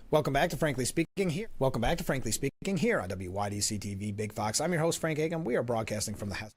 Welcome back to Frankly Speaking here. Welcome back to Frankly Speaking here on WYDC TV Big Fox. I'm your host, Frank Hagan. We are broadcasting from the house.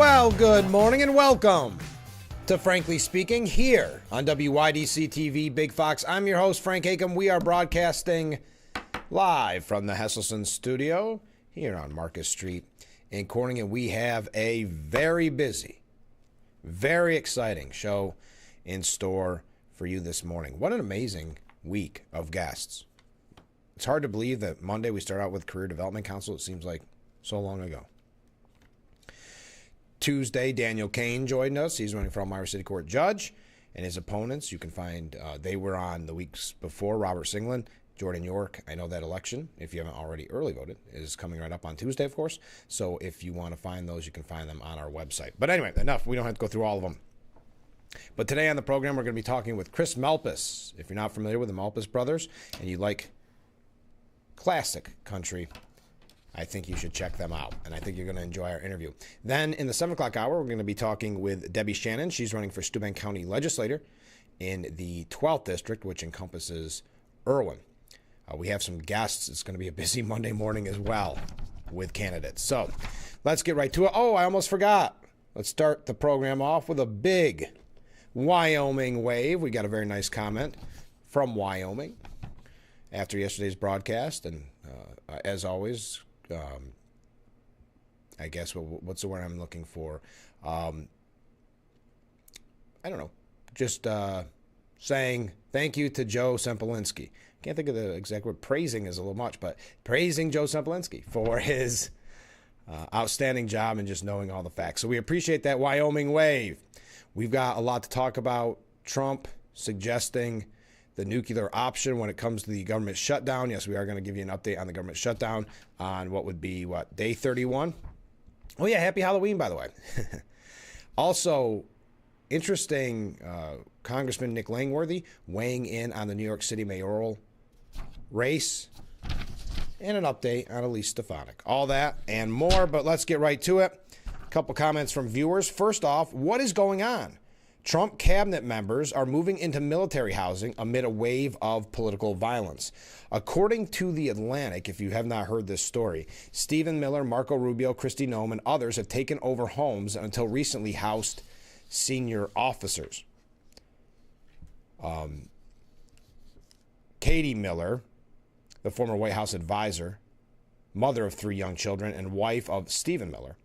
Well, good morning and welcome to Frankly Speaking here on WYDC TV Big Fox. I'm your host, Frank Acom. We are broadcasting live from the Hesselson studio here on Marcus Street in Corning, and we have a very busy, very exciting show in store for you this morning. What an amazing week of guests. It's hard to believe that Monday we start out with Career Development Council. It seems like so long ago. Tuesday, Daniel Kane joined us. He's running for Elmira City Court Judge. And his opponents, you can find, they were on the weeks before. Robert Singleton, Jordan York. I know that election, if you haven't already early voted, is coming right up on Tuesday, of course. So if you want to find those, you can find them on our website. But anyway, enough. We don't have to go through all of them. But today on the program, we're going to be talking with Chris Malpas. If you're not familiar with the Malpas brothers and you like classic country, I think you should check them out, and I think you're going to enjoy our interview. Then in the 7 o'clock hour, we're going to be talking with Debbie Shannon. She's running for Steuben County Legislator in the 12th District, which encompasses Irwin. We have some guests. It's going to be a busy Monday morning as well with candidates. So let's get right to it. Oh, I almost forgot. Let's start the program off with a big Wyoming wave. We got a very nice comment from Wyoming after yesterday's broadcast, and as always, I guess what's the word I'm looking for? I don't know. Just saying thank you to Joe Sempolinski. Can't think of the exact word. Praising is a little much, but praising Joe Sempolinski for his outstanding job and just knowing all the facts. So we appreciate that Wyoming wave. We've got a lot to talk about. Trump suggesting the nuclear option when it comes to the government shutdown. Yes, we are going to give you an update on the government shutdown on what would be, day 31? Oh, yeah, happy Halloween, by the way. Also, interesting, Congressman Nick Langworthy weighing in on the New York City mayoral race, and an update on Elise Stefanik. All that and more, but let's get right to it. A couple comments from viewers. First off, what is going on? Trump cabinet members are moving into military housing amid a wave of political violence. According to The Atlantic, if you have not heard this story, Stephen Miller, Marco Rubio, Kristi Noem, and others have taken over homes and until recently housed senior officers. Katie Miller, the former White House advisor, mother of 3 young children, and wife of Stephen Miller,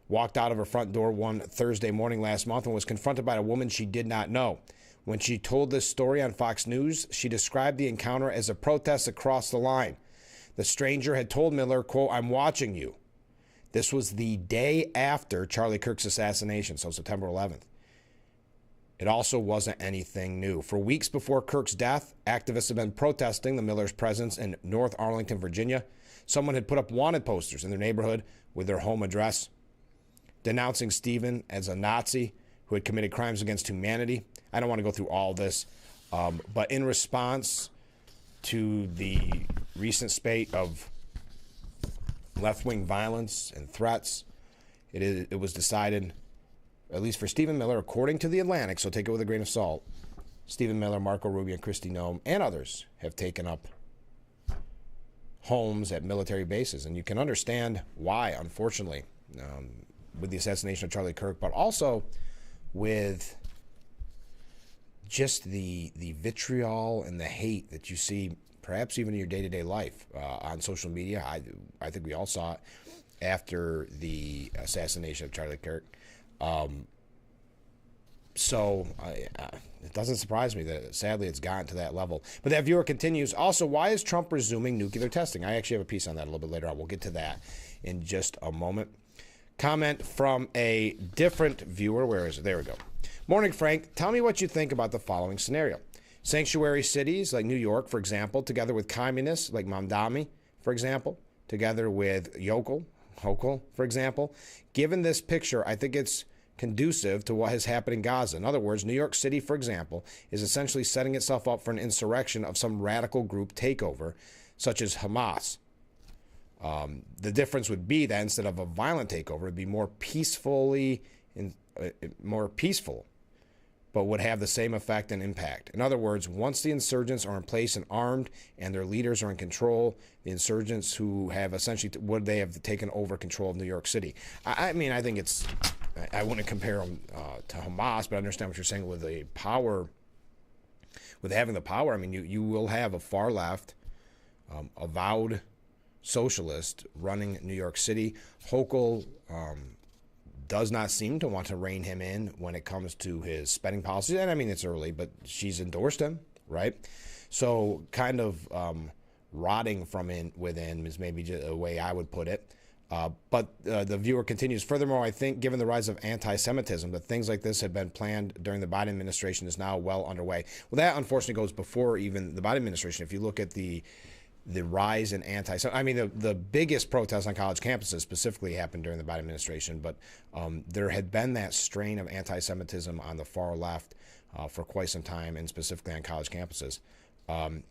walked out of her front door one Thursday morning last month and was confronted by a woman she did not know. When she told this story on Fox News, she described the encounter as a protest across the line. The stranger had told Miller, quote, "I'm watching you." This was the day after Charlie Kirk's assassination, so September 11th. It also wasn't anything new. For weeks before Kirk's death, activists have been protesting the Miller's presence in North Arlington, Virginia. Someone had put up wanted posters in their neighborhood with their home address, denouncing Stephen as a Nazi who had committed crimes against humanity. I don't want to go through all this, but in response to the recent spate of left-wing violence and threats, it was decided, at least for Stephen Miller, according to The Atlantic, so take it with a grain of salt, Stephen Miller, Marco Rubio, and Kristi Noem, and others have taken up homes at military bases. And you can understand why, unfortunately, with the assassination of Charlie Kirk, but also with just the vitriol and the hate that you see, perhaps even in your day-to-day life on social media. I think we all saw it after the assassination of Charlie Kirk. So it doesn't surprise me that, sadly, it's gotten to that level. But that viewer continues. Also, why is Trump resuming nuclear testing? I actually have a piece on that a little bit later on. We'll get to that in just a moment. Comment from a different viewer. Where is it? There we go. Morning, Frank. Tell me what you think about the following scenario. Sanctuary cities like New York, for example, together with communists like Mamdani, for example, together with Hochul, for example. Given this picture, I think it's conducive to what has happened in Gaza. In other words, New York City, for example, is essentially setting itself up for an insurrection of some radical group takeover, such as Hamas. The difference would be that instead of a violent takeover, it'd be more peaceful, but would have the same effect and impact. In other words, once the insurgents are in place and armed and their leaders are in control, the insurgents who have essentially, would they have taken over control of New York City? I mean, I think it's I wouldn't compare them to Hamas, but I understand what you're saying with the power, with having the power. I mean, you will have a far left, avowed socialist running New York City. Hochul does not seem to want to rein him in when it comes to his spending policies. And I mean, it's early, but she's endorsed him, right? So kind of rotting from within is maybe just a way I would put it. But the viewer continues, furthermore, I think given the rise of anti-Semitism, that things like this had been planned during the Biden administration is now well underway. Well, that unfortunately goes before even the Biden administration. If you look at the rise in I mean, the biggest protests on college campuses specifically happened during the Biden administration, but there had been that strain of anti-Semitism on the far left for quite some time, and specifically on college campuses.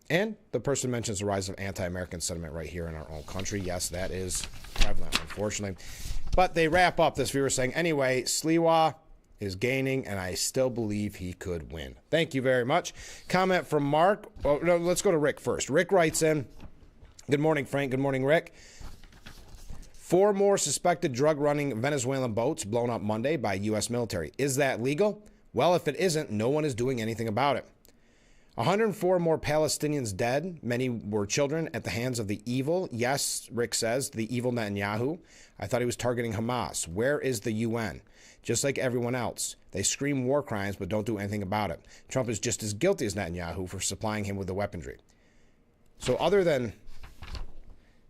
And the person mentions the rise of anti-American sentiment right here in our own country. Yes, that is prevalent, unfortunately. But they wrap up this viewer saying, anyway, Sliwa is gaining, and I still believe he could win. Thank you very much. Comment from Mark. Oh, no, let's go to Rick first. Rick writes in, good morning, Frank. Good morning, Rick. 4 more suspected drug-running Venezuelan boats blown up Monday by U.S. military. Is that legal? Well, if it isn't, no one is doing anything about it. 104 more Palestinians dead. Many were children at the hands of the evil, yes, Rick says, the evil Netanyahu. I thought he was targeting Hamas. Where is the UN? Just like everyone else. They scream war crimes but don't do anything about it. Trump is just as guilty as Netanyahu for supplying him with the weaponry. So other than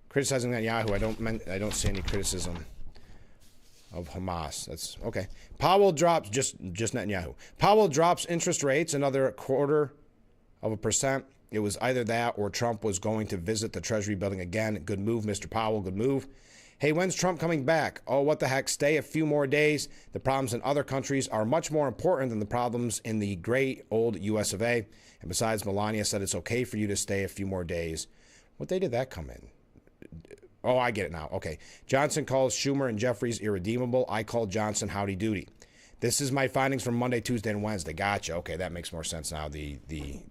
criticizing Netanyahu, I don't see any criticism of Hamas. That's okay. Powell drops, just Netanyahu. Powell drops interest rates another 0.25%. It was either that or Trump was going to visit the Treasury building again. Good move, Mr. Powell. Good move. Hey, when's Trump coming back? Oh, what the heck? Stay a few more days. The problems in other countries are much more important than the problems in the great old US of A. And besides, Melania said it's okay for you to stay a few more days. What day did that come in? Oh, I get it now. Okay. Johnson calls Schumer and Jeffries irredeemable. I call Johnson howdy doody. This is my findings from Monday, Tuesday, and Wednesday. Gotcha. Okay, that makes more sense now, the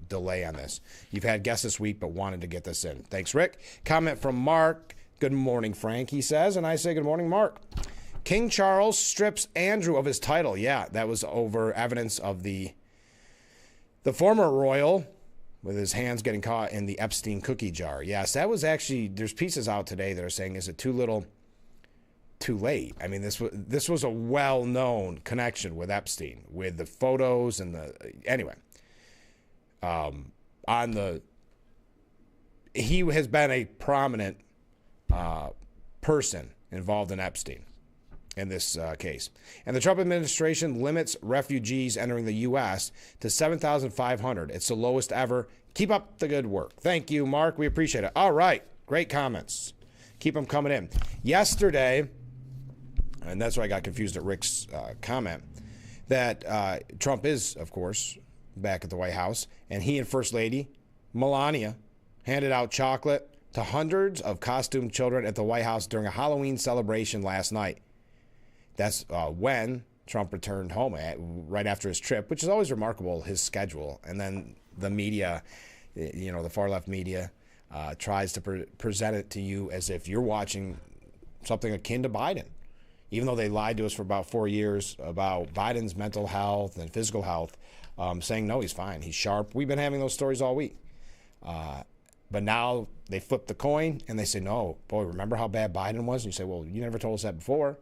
delay on this. You've had guests this week, but wanted to get this in. Thanks, Rick. Comment from Mark. Good morning, Frank, he says. And I say good morning, Mark. King Charles strips Andrew of his title. Yeah, that was over evidence of the former royal with his hands getting caught in the Epstein cookie jar. Yes, that was actually, there's pieces out today that are saying, is it too little, too late? I mean, this was a well-known connection with Epstein, with the photos and anyway. He has been a prominent person involved in Epstein in this case. And the Trump administration limits refugees entering the U.S. to 7,500. It's the lowest ever. Keep up the good work. Thank you, Mark. We appreciate it. All right. Great comments. Keep them coming in. Yesterday, and that's why I got confused at Rick's comment, that Trump is, of course, back at the White House, and he and First Lady Melania handed out chocolate to hundreds of costumed children at the White House during a Halloween celebration last night. That's when Trump returned home right after his trip, which is always remarkable, his schedule. And then the media, the far left media, tries to present it to you as if you're watching something akin to Biden, even though they lied to us for about 4 years about Biden's mental health and physical health, saying, no, he's fine. He's sharp. We've been having those stories all week. But now they flip the coin and they say, no, boy, remember how bad Biden was? And you say, well, you never told us that before.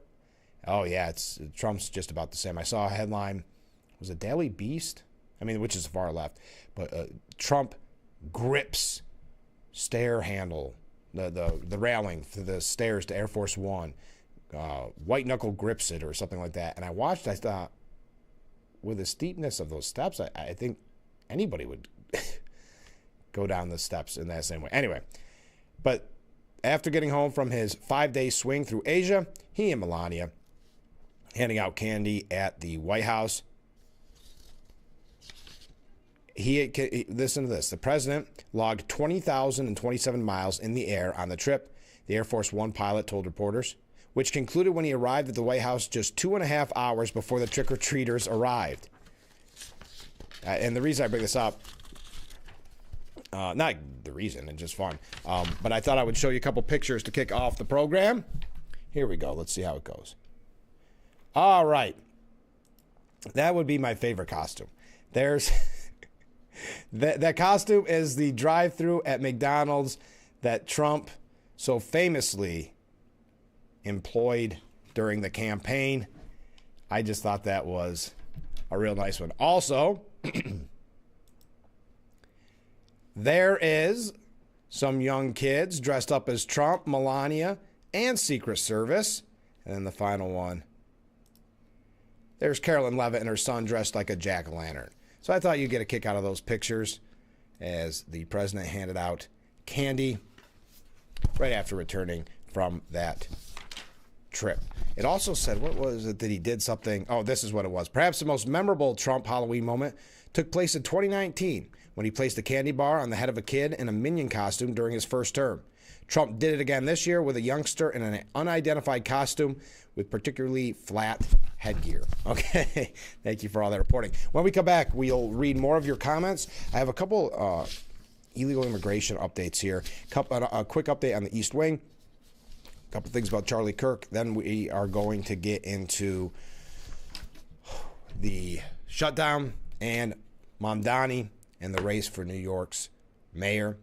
Oh, yeah, Trump's just about the same. I saw a headline, was it Daily Beast? I mean, which is far left. But Trump grips stair handle, the railing for the stairs to Air Force One. White knuckle grips it or something like that. And I watched, I thought, with the steepness of those steps, I think anybody would go down the steps in that same way. Anyway, but after getting home from his 5-day swing through Asia, he and Melania handing out candy at the White House. Listen to this. The president logged 20,027 miles in the air on the trip, the Air Force One pilot told reporters, which concluded when he arrived at the White House just 2.5 hours before the trick-or-treaters arrived. And the reason I bring this up, not the reason, it's just fun, but I thought I would show you a couple pictures to kick off the program. Here we go. Let's see how it goes. All right. That would be my favorite costume. There's that costume is the drive-through at McDonald's that Trump so famously employed during the campaign. I just thought that was a real nice one. Also, there is some young kids dressed up as Trump, Melania, and Secret Service. And then the final one, there's Carolyn Levitt and her son dressed like a jack-o'-lantern. So I thought you'd get a kick out of those pictures as the president handed out candy right after returning from that trip. It also said, what was it that he did something? Oh, this is what it was. Perhaps the most memorable Trump Halloween moment took place in 2019 when he placed a candy bar on the head of a kid in a Minion costume during his first term. Trump did it again this year with a youngster in an unidentified costume with particularly flat headgear. Okay, thank you for all that reporting. When we come back, we'll read more of your comments. I have a couple illegal immigration updates here. A quick update on the East Wing. A couple things about Charlie Kirk. Then we are going to get into the shutdown and Mamdani and the race for New York's mayor.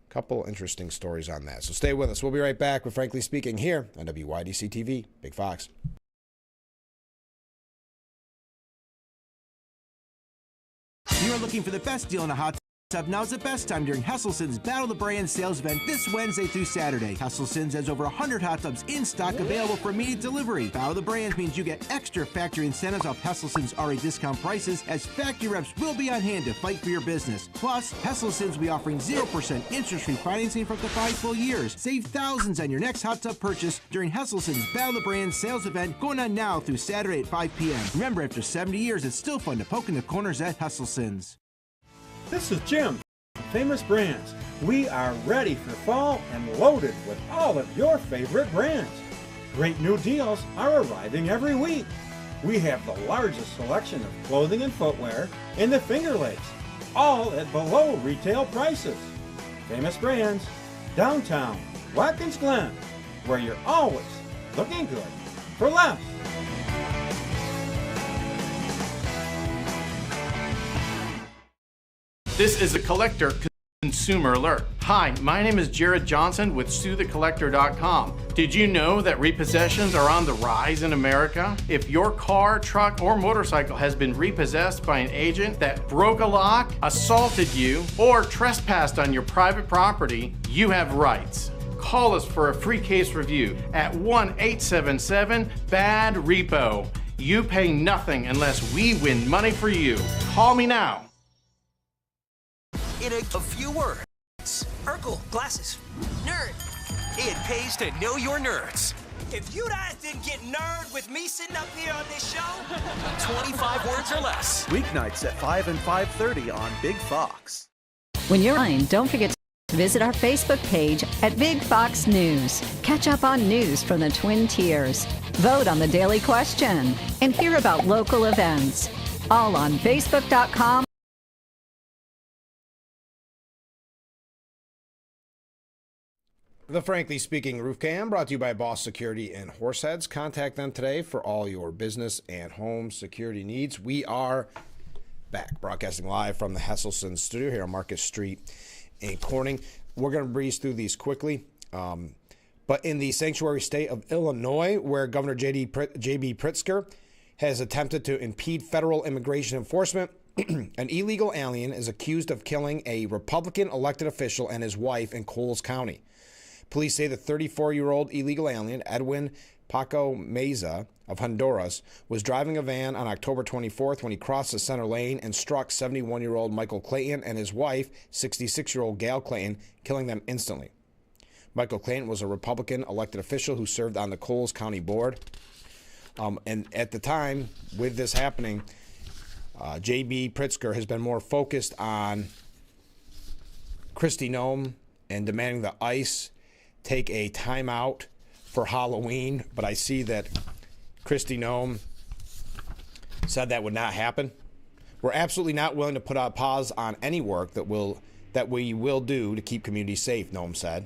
Couple interesting stories on that. So stay with us. We'll be right back with Frankly Speaking here on WYDC TV, Big Fox. You're looking for the best deal on a hot tub. Now's the best time during Hesselsen's Battle of the Brands sales event this Wednesday through Saturday. Hesselsen's has over 100 hot tubs in stock available for immediate delivery. Battle of the Brands means you get extra factory incentives off Hesselsen's already discount prices, as factory reps will be on hand to fight for your business. Plus, Hesselsen's will be offering 0% interest-free financing for up to 5 full years. Save thousands on your next hot tub purchase during Hesselsen's Battle of the Brands sales event going on now through Saturday at 5 p.m. Remember, after 70 years, it's still fun to poke in the corners at Hesselsen's. This is Jim from Famous Brands. We are ready for fall and loaded with all of your favorite brands. Great new deals are arriving every week. We have the largest selection of clothing and footwear in the Finger Lakes, all at below retail prices. Famous Brands, downtown Watkins Glen, where you're always looking good for less. This is a Collector Consumer Alert. Hi, my name is Jared Johnson with SueTheCollector.com. Did you know that repossessions are on the rise in America? If your car, truck, or motorcycle has been repossessed by an agent that broke a lock, assaulted you, or trespassed on your private property, you have rights. Call us for a free case review at 1-877-BAD-REPO. You pay nothing unless we win money for you. Call me now. In a few words, Urkel, glasses, nerd. It pays to know your nerds. If you guys didn't get nerd with me sitting up here on this show, 25 words or less. Weeknights at 5 and 5:30 on Big Fox. When you're online, don't forget to visit our Facebook page at Big Fox News. Catch up on news from the Twin Tiers. Vote on the daily question and hear about local events. All on Facebook.com. The Frankly Speaking Roof Cam brought to you by Boss Security in Horseheads. Contact them today for all your business and home security needs. We are back broadcasting live from the Hesselson studio here on Market Street in Corning. We're going to breeze through these quickly. But in the sanctuary state of Illinois, where Governor J.B. Pritzker has attempted to impede federal immigration enforcement, an illegal alien is accused of killing a Republican elected official and his wife in Coles County. Police say the 34-year-old illegal alien, Edwin Paco Meza of Honduras, was driving a van on October 24th when he crossed the center lane and struck 71-year-old Michael Clayton and his wife, 66-year-old Gail Clayton, killing them instantly. Michael Clayton was a Republican elected official who served on the Coles County Board. And at the time, with this happening, J.B. Pritzker has been more focused on Kristi Noem and demanding the ICE take a timeout for Halloween, but I see that Kristi Noem said that would not happen. We're absolutely not willing to put a pause on any work that we will do to keep communities safe, Noem said.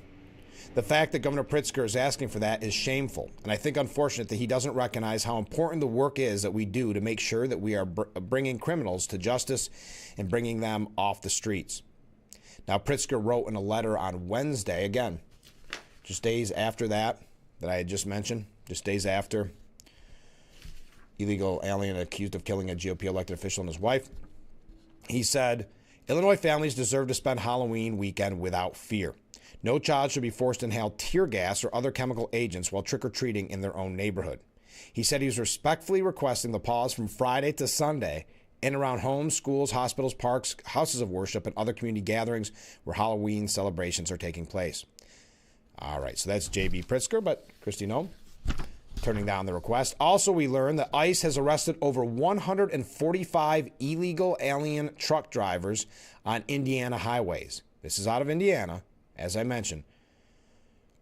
The fact that Governor Pritzker is asking for that is shameful, and I think unfortunate that he doesn't recognize how important the work is that we do to make sure that we are bringing criminals to justice and bringing them off the streets. Now, Pritzker wrote in a letter on Wednesday, again, just days after that I had just mentioned, just days after illegal alien accused of killing a GOP elected official and his wife. He said, Illinois families deserve to spend Halloween weekend without fear. No child should be forced to inhale tear gas or other chemical agents while trick-or-treating in their own neighborhood. He said he was respectfully requesting the pause from Friday to Sunday in and around homes, schools, hospitals, parks, houses of worship, and other community gatherings where Halloween celebrations are taking place. All right, so that's J.B. Pritzker, but Kristi Noem turning down the request. Also, we learned that ICE has arrested over 145 illegal alien truck drivers on Indiana highways. This is out of Indiana, as I mentioned.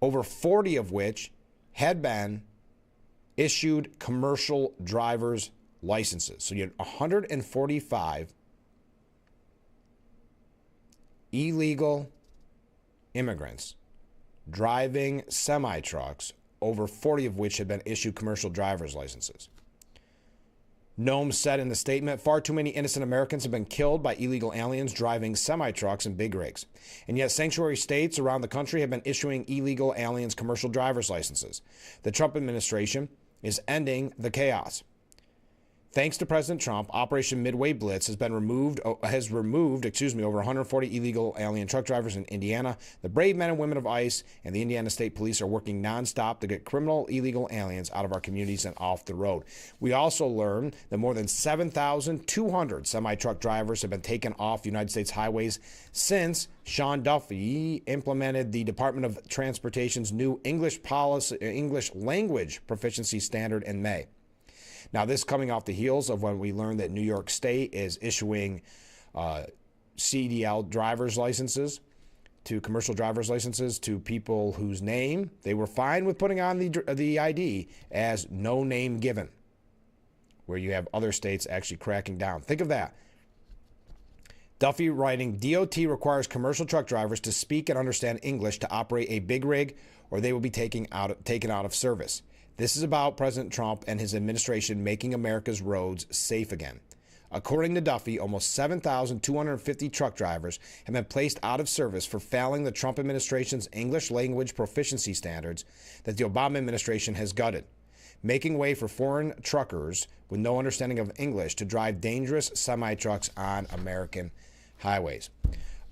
Over 40 of which had been issued commercial driver's licenses. So you had 145 illegal immigrants driving semi-trucks, over 40 of which had been issued commercial driver's licenses. Noem said in the statement, far too many innocent Americans have been killed by illegal aliens driving semi-trucks and big rigs. And yet sanctuary states around the country have been issuing illegal aliens commercial driver's licenses. The Trump administration is ending the chaos. Thanks to President Trump, Operation Midway Blitz has removed over 140 illegal alien truck drivers in Indiana. The brave men and women of ICE and the Indiana State Police are working nonstop to get criminal illegal aliens out of our communities and off the road. We also learned that more than 7,200 semi-truck drivers have been taken off United States highways since Sean Duffy implemented the Department of Transportation's new English language proficiency standard in May. Now, this coming off the heels of when we learned that New York State is issuing CDL driver's licenses to commercial driver's licenses to people whose name they were fine with putting on the ID as no name given, where you have other states actually cracking down. Think of that. Duffy writing, DOT requires commercial truck drivers to speak and understand English to operate a big rig, or they will be taken out of service. This is about President Trump and his administration making America's roads safe again. According to Duffy, almost 7,250 truck drivers have been placed out of service for failing the Trump administration's English language proficiency standards that the Obama administration has gutted, making way for foreign truckers with no understanding of English to drive dangerous semi-trucks on American highways.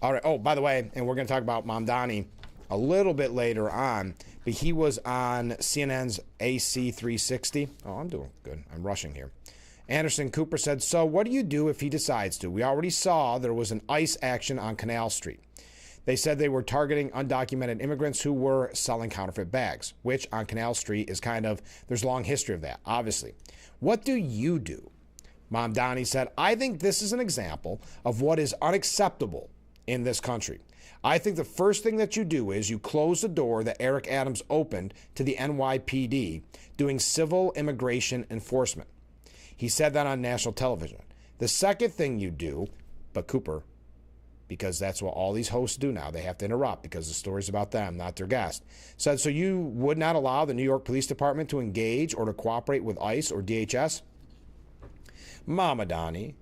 All right. Oh, by the way, and we're going to talk about Mamdani a little bit later on, but he was on CNN's AC 360. Oh, I'm doing good. I'm rushing here. Anderson Cooper said, so what do you do if he decides to? We already saw there was an ICE action on Canal Street. They said they were targeting undocumented immigrants who were selling counterfeit bags, which on Canal Street is there's a long history of that, obviously. What do you do? Mamdani said, I think this is an example of what is unacceptable in this country. I think the first thing that you do is you close the door that Eric Adams opened to the NYPD doing civil immigration enforcement. He said that on national television. The second thing you do, but Cooper, because that's what all these hosts do now, they have to interrupt because the story's about them, not their guest, said, so you would not allow the New York Police Department to engage or to cooperate with ICE or DHS? Mamdani,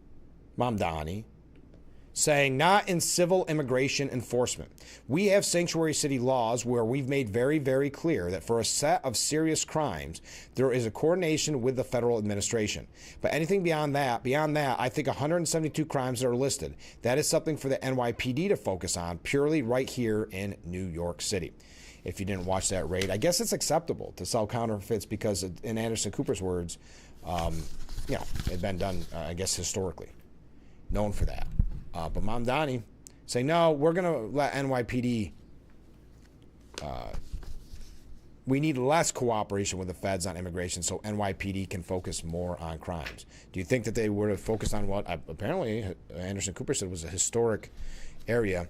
saying not in civil immigration enforcement. We have sanctuary city laws where we've made very, very clear that for a set of serious crimes, there is a coordination with the federal administration. But anything beyond that, I think 172 crimes that are listed, that is something for the NYPD to focus on purely right here in New York City. If you didn't watch that raid, I guess it's acceptable to sell counterfeits because, in Anderson Cooper's words, it's been done, I guess, historically. Known for that. But Mamdani say, no, we're going to let NYPD, we need less cooperation with the feds on immigration so NYPD can focus more on crimes. Do you think that they would have focused on what apparently Anderson Cooper said was a historic area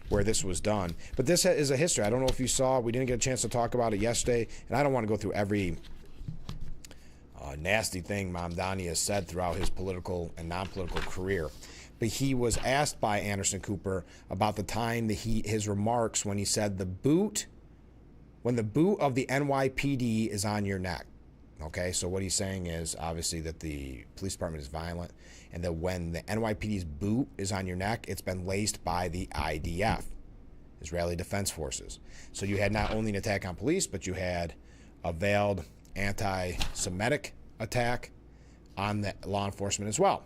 where this was done? But this is a history. I don't know if you saw, we didn't get a chance to talk about it yesterday, and I don't want to go through every nasty thing Mamdani has said throughout his political and non-political career. But he was asked by Anderson Cooper about the time that his remarks when he said the boot when the boot of the NYPD is on your neck. Okay, so what he's saying is obviously that the police department is violent, and that when the NYPD's boot is on your neck, it's been laced by the IDF, Israeli Defense Forces. So you had not only an attack on police, but you had a veiled anti-Semitic attack on the law enforcement as well.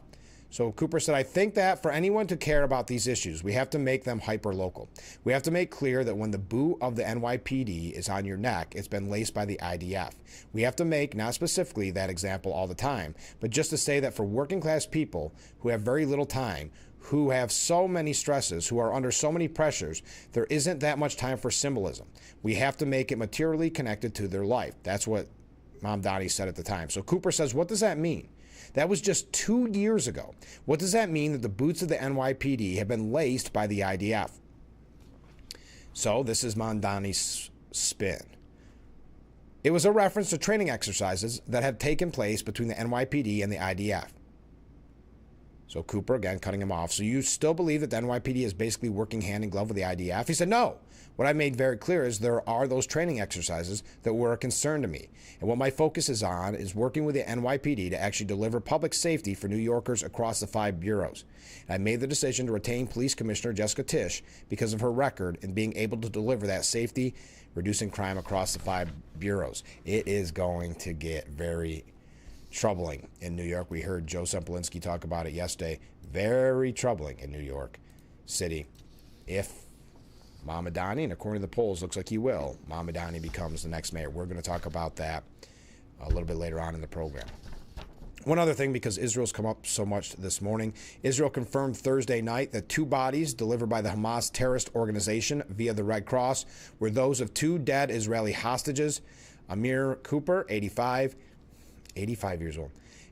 So Cooper said, I think that for anyone to care about these issues, we have to make them hyper-local. We have to make clear that when the boot of the NYPD is on your neck, it's been laced by the IDF. We have to make, not specifically that example all the time, but just to say that for working class people who have very little time, who have so many stresses, who are under so many pressures, there isn't that much time for symbolism. We have to make it materially connected to their life. That's what Mom Donnie said at the time. So Cooper says, what does that mean? That was just 2 years ago. What does that mean that the boots of the NYPD have been laced by the IDF? So this is Mondani's spin. It was a reference to training exercises that had taken place between the NYPD and the IDF. So Cooper, again, cutting him off. So you still believe that the NYPD is basically working hand in glove with the IDF? He said, no. What I made very clear is there are those training exercises that were a concern to me. And what my focus is on is working with the NYPD to actually deliver public safety for New Yorkers across the 5 bureaus. And I made the decision to retain Police Commissioner Jessica Tisch because of her record in being able to deliver that safety, reducing crime across the 5 bureaus. It is going to get very troubling in New York. We heard Joe Sempolinski talk about it yesterday. Very troubling in New York City if Mamdani, and according to the polls, looks like he will, Mamdani becomes the next mayor. We're going to talk about that a little bit later on in the program. One other thing, because Israel's come up so much this morning, Israel confirmed Thursday night that 2 bodies delivered by the Hamas terrorist organization via the Red Cross were those of 2 dead Israeli hostages, Amir Cooper, 85 years old,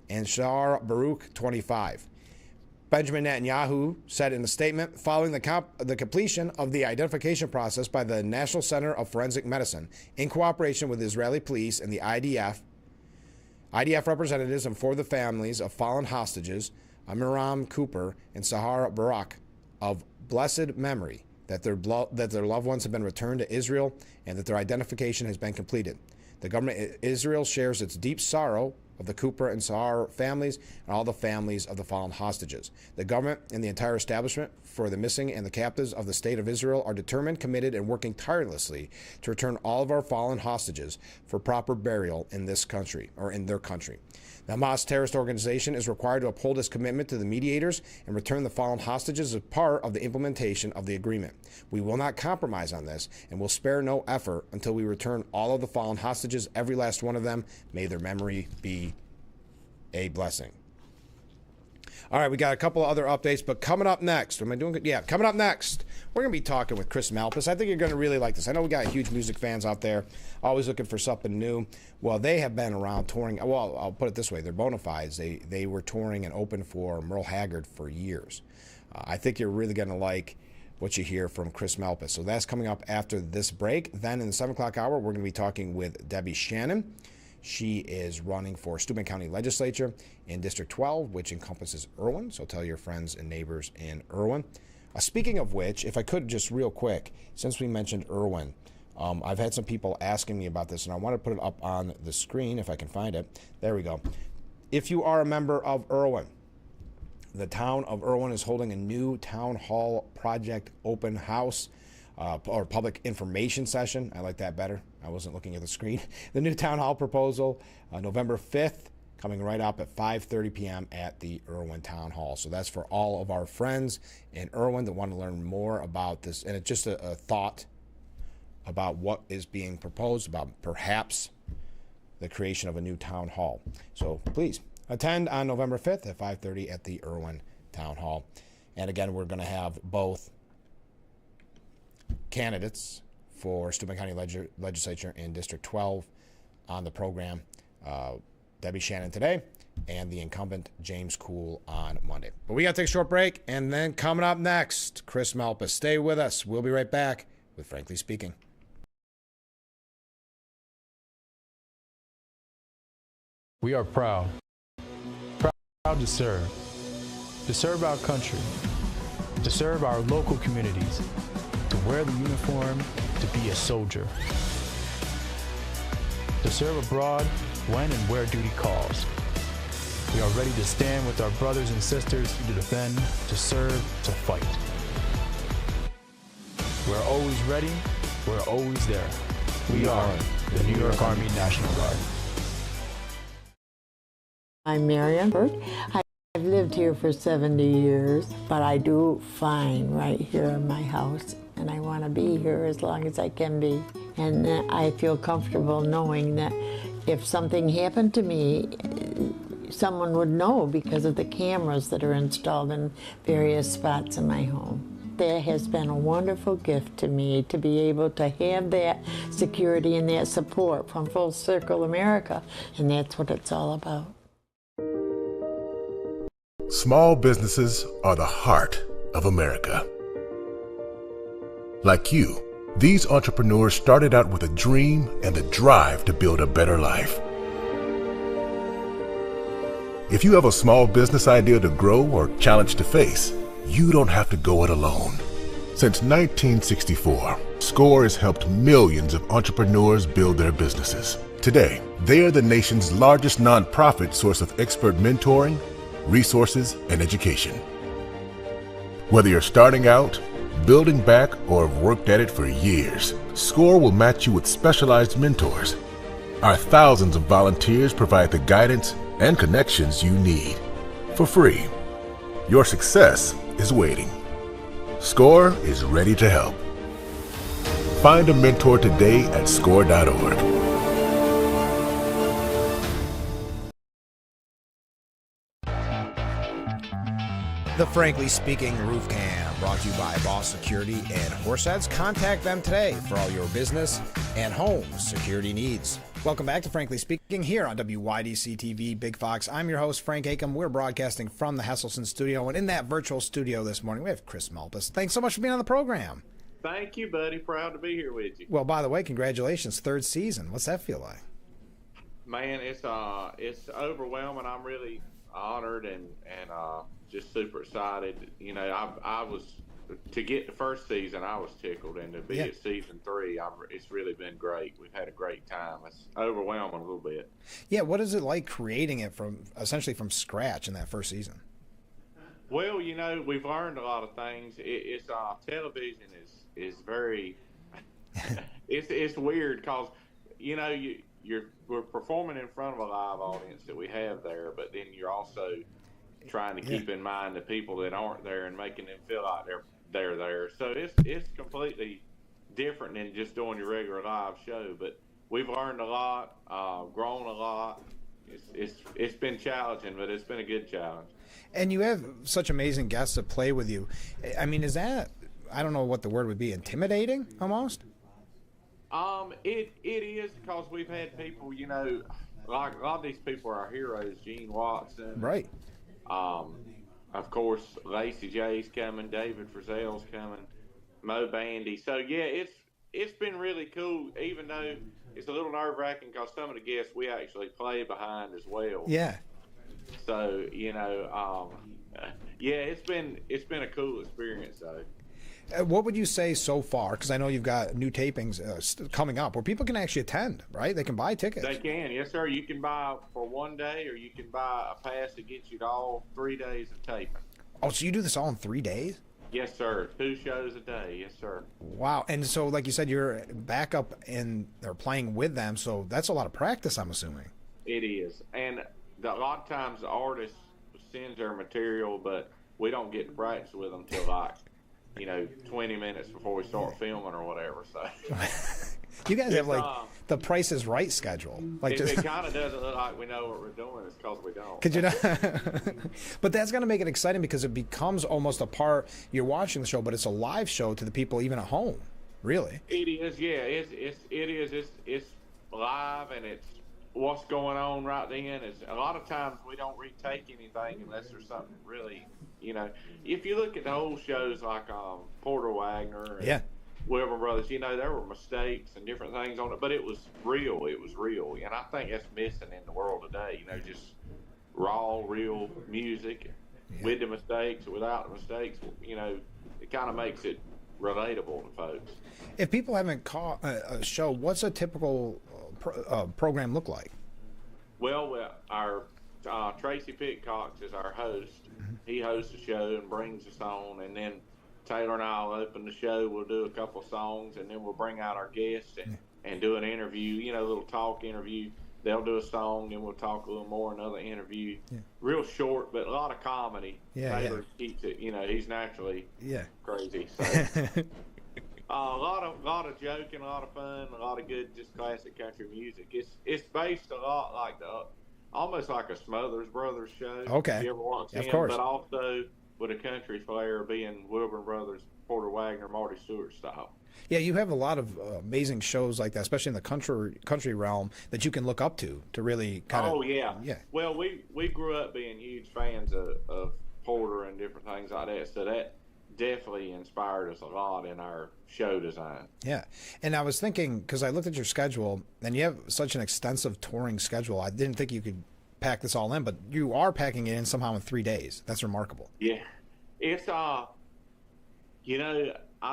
and Shahar Baruch, 25. Benjamin Netanyahu said in a statement, following the completion of the identification process by the National Center of Forensic Medicine, in cooperation with Israeli police and the IDF representatives and for the families of fallen hostages, Amiram Cooper and Shahar Baruch, of blessed memory, that their loved ones have been returned to Israel and that their identification has been completed. The government of Israel shares its deep sorrow of the Cooper and Sahar families and all the families of the fallen hostages. The government and the entire establishment for the missing and the captives of the State of Israel are determined, committed, and working tirelessly to return all of our fallen hostages for proper burial in this country, or in their country. The Hamas terrorist organization is required to uphold its commitment to the mediators and return the fallen hostages as part of the implementation of the agreement. We will not compromise on this and will spare no effort until we return all of the fallen hostages, every last one of them. May their memory be a blessing. All right, we got a couple of other updates, but coming up next, am I doing good? Yeah, coming up next, we're going to be talking with Chris Malpas. I think you're going to really like this. I know we got huge music fans out there, always looking for something new. Well, they have been around touring. Well, I'll put it this way. They're bona fides. They were touring and open for Merle Haggard for years. I think you're really going to like what you hear from Chris Malpas. So that's coming up after this break. Then in the 7 o'clock hour, we're going to be talking with Debbie Shannon. She is running for Steuben County Legislature in District 12, which encompasses Irwin. So tell your friends and neighbors in Irwin. Speaking of which, if I could just real quick, since we mentioned Irwin, I've had some people asking me about this, and I want to put it up on the screen if I can find it. There we go. If you are a member of Irwin, the town of Irwin is holding a new town hall project open house. Or public information session. I like that better. I wasn't looking at the screen. The new town hall proposal, November 5th, coming right up at 5:30 p.m. at the Irwin Town Hall. So that's for all of our friends in Irwin that want to learn more about this. And it's just a thought about what is being proposed, about perhaps the creation of a new town hall. So please attend on November 5th at 5:30 at the Irwin Town Hall. And again, we're going to have both candidates for Steuben County Legislature in District 12 on the program. Debbie Shannon today and the incumbent James Cool on Monday. But we got to take a short break, and then coming up next, Chris Malpas. Stay with us. We'll be right back with Frankly Speaking. We are proud to serve our country, to serve our local communities, to wear the uniform, to be a soldier. to serve abroad when and where duty calls. We are ready to stand with our brothers and sisters to defend, to serve, to fight. We're always ready. We're always there. We are the New York Army National Guard. I'm Marion. I've lived here for 70 years, but I do fine right here in my house, and I want to be here as long as I can be. And I feel comfortable knowing that if something happened to me, someone would know because of the cameras that are installed in various spots in my home. That has been a wonderful gift to me, to be able to have that security and that support from Full Circle America, and that's what it's all about. Small businesses are the heart of America. Like you, these entrepreneurs started out with a dream and the drive to build a better life. If you have a small business idea to grow or challenge to face, you don't have to go it alone. Since 1964, SCORE has helped millions of entrepreneurs build their businesses. Today, they are the nation's largest nonprofit source of expert mentoring, resources, and education. Whether you're starting out, building back, or have worked at it for years, SCORE will match you with specialized mentors. Our thousands of volunteers provide the guidance and connections you need for free. Your success is waiting. SCORE is ready to help. Find a mentor today at SCORE.org. The Frankly Speaking Roof Cam, brought to you by Boss Security and Horseheads. Contact them today for all your business and home security needs. Welcome back to Frankly Speaking here on WYDC TV Big Fox. I'm your host, Frank Acom. We're broadcasting from the Hesselson studio, and in that virtual studio this morning, we have Chris Malpas. Thanks so much for being on the program. Thank you, buddy. Proud to be here with you. Well, by the way, congratulations, third season. What's that feel like? Man, it's overwhelming. I'm really honored and just super excited. You know, I was to get the first season, I was tickled, and to be at season 3, it's really been great. We've had a great time. It's overwhelming a little bit. Yeah, what is it like creating it essentially from scratch in that first season? Well, you know, we've learned a lot of things. It's television is very it's weird because you know we're performing in front of a live audience that we have there, but then you're also trying to keep in mind the people that aren't there and making them feel like they're there. So it's completely different than just doing your regular live show. But we've learned a lot, grown a lot. It's been challenging, but it's been a good challenge. And you have such amazing guests that play with you. I mean, is that, I don't know what the word would be, intimidating almost? It is, because we've had people, you know, like a lot of these people are our heroes. Gene Watson, right? Of course, Lacey J's coming, David Frizzell's coming, Mo Bandy. So yeah, it's been really cool, even though it's a little nerve-wracking because some of the guests we actually play behind as well. Yeah. So you know, yeah, it's been a cool experience though. What would you say so far? Because I know you've got new tapings coming up where people can actually attend, right? They can buy tickets. They can, yes, sir. You can buy for one day, or you can buy a pass that gets you to all 3 days of taping. Oh, so you do this all in 3 days? Yes, sir. 2 shows a day. Yes, sir. Wow. And so, like you said, you're back up and they're playing with them, so that's a lot of practice, I'm assuming. It is. And a lot of times the artist sends their material, but we don't get to practice with them till like, 20 minutes before we start filming or whatever. So you guys have like the Price is Right schedule. Like it kind of doesn't look like we know what we're doing. It's because we don't. Could you not? But that's going to make it exciting because it becomes almost a part. You're watching the show, but it's a live show to the people even at home. Really? It is. Yeah. It's live, and it's what's going on right then. It's a lot of times we don't retake anything unless there's something really. If you look at the old shows like Porter Wagner and Wilbur Brothers, there were mistakes and different things on it, but it was real. It was real. And I think that's missing in the world today, just raw, real music with the mistakes or without the mistakes. It kind of makes it relatable to folks. If people haven't caught a show, what's a typical program look like? Well, our Tracy Pitcox is our host. He hosts the show and brings us on, and then Taylor and I will open the show. We'll do a couple songs, and then we'll bring out our guests and do an interview, a little talk interview. They'll do a song, and we'll talk a little more, another interview. Yeah. Real short, but a lot of comedy. Taylor keeps it, he's naturally crazy. So. A lot of joking, a lot of fun, a lot of good, just classic country music. It's based a lot like almost like a Smothers Brothers show. Okay. If you ever watch him, course. But also with a country flair, being Wilburn Brothers, Porter Wagner, Marty Stewart style. Yeah, you have a lot of amazing shows like that, especially in the country realm, that you can look up to really kind of. Oh yeah. Well, we grew up being huge fans of Porter and different things like that, so that definitely inspired us a lot in our show design. Yeah. And I was thinking, because I looked at your schedule, and you have such an extensive touring schedule, I didn't think you could pack this all in, but you are packing it in somehow in 3 days. That's remarkable. Yeah. It's, I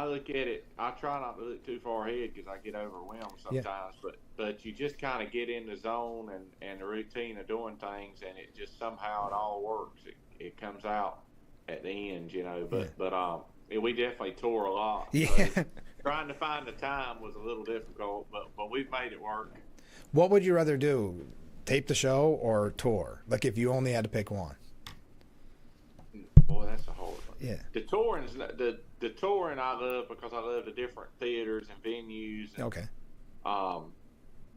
look at it, I try not to look too far ahead because I get overwhelmed sometimes, but you just kind of get in the zone and the routine of doing things, and it just somehow it all works. It comes out at the end, but we definitely tour a lot. Yeah. So trying to find the time was a little difficult, but we've made it work. What would you rather do, tape the show or tour? Like if you only had to pick one. Boy, that's a hard one. Yeah. The touring I love because I love the different theaters and venues. And,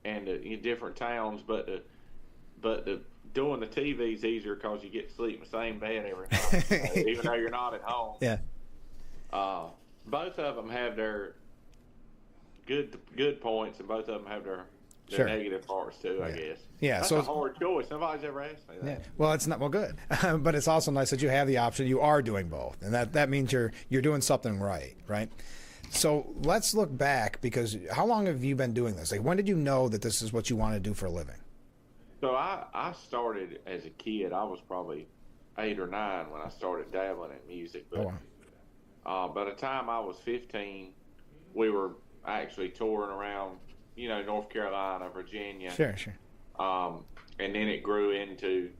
and the different towns, but doing the TV's easier because you get to sleep in the same bed every night, even though you're not at home. Yeah. Both of them have their good points, and both of them have their negative parts too, I guess. Yeah, that's so a hard choice. Nobody's ever asked me that. Yeah. Well, it's not good, but it's also nice that you have the option. You are doing both, and that means you're doing something right? So let's look back, because how long have you been doing this? Like, when did you know that this is what you want to do for a living? So I started as a kid. I was probably 8 or 9 when I started dabbling in music. But by the time I was 15, we were actually touring around, North Carolina, Virginia. Sure. And then it grew into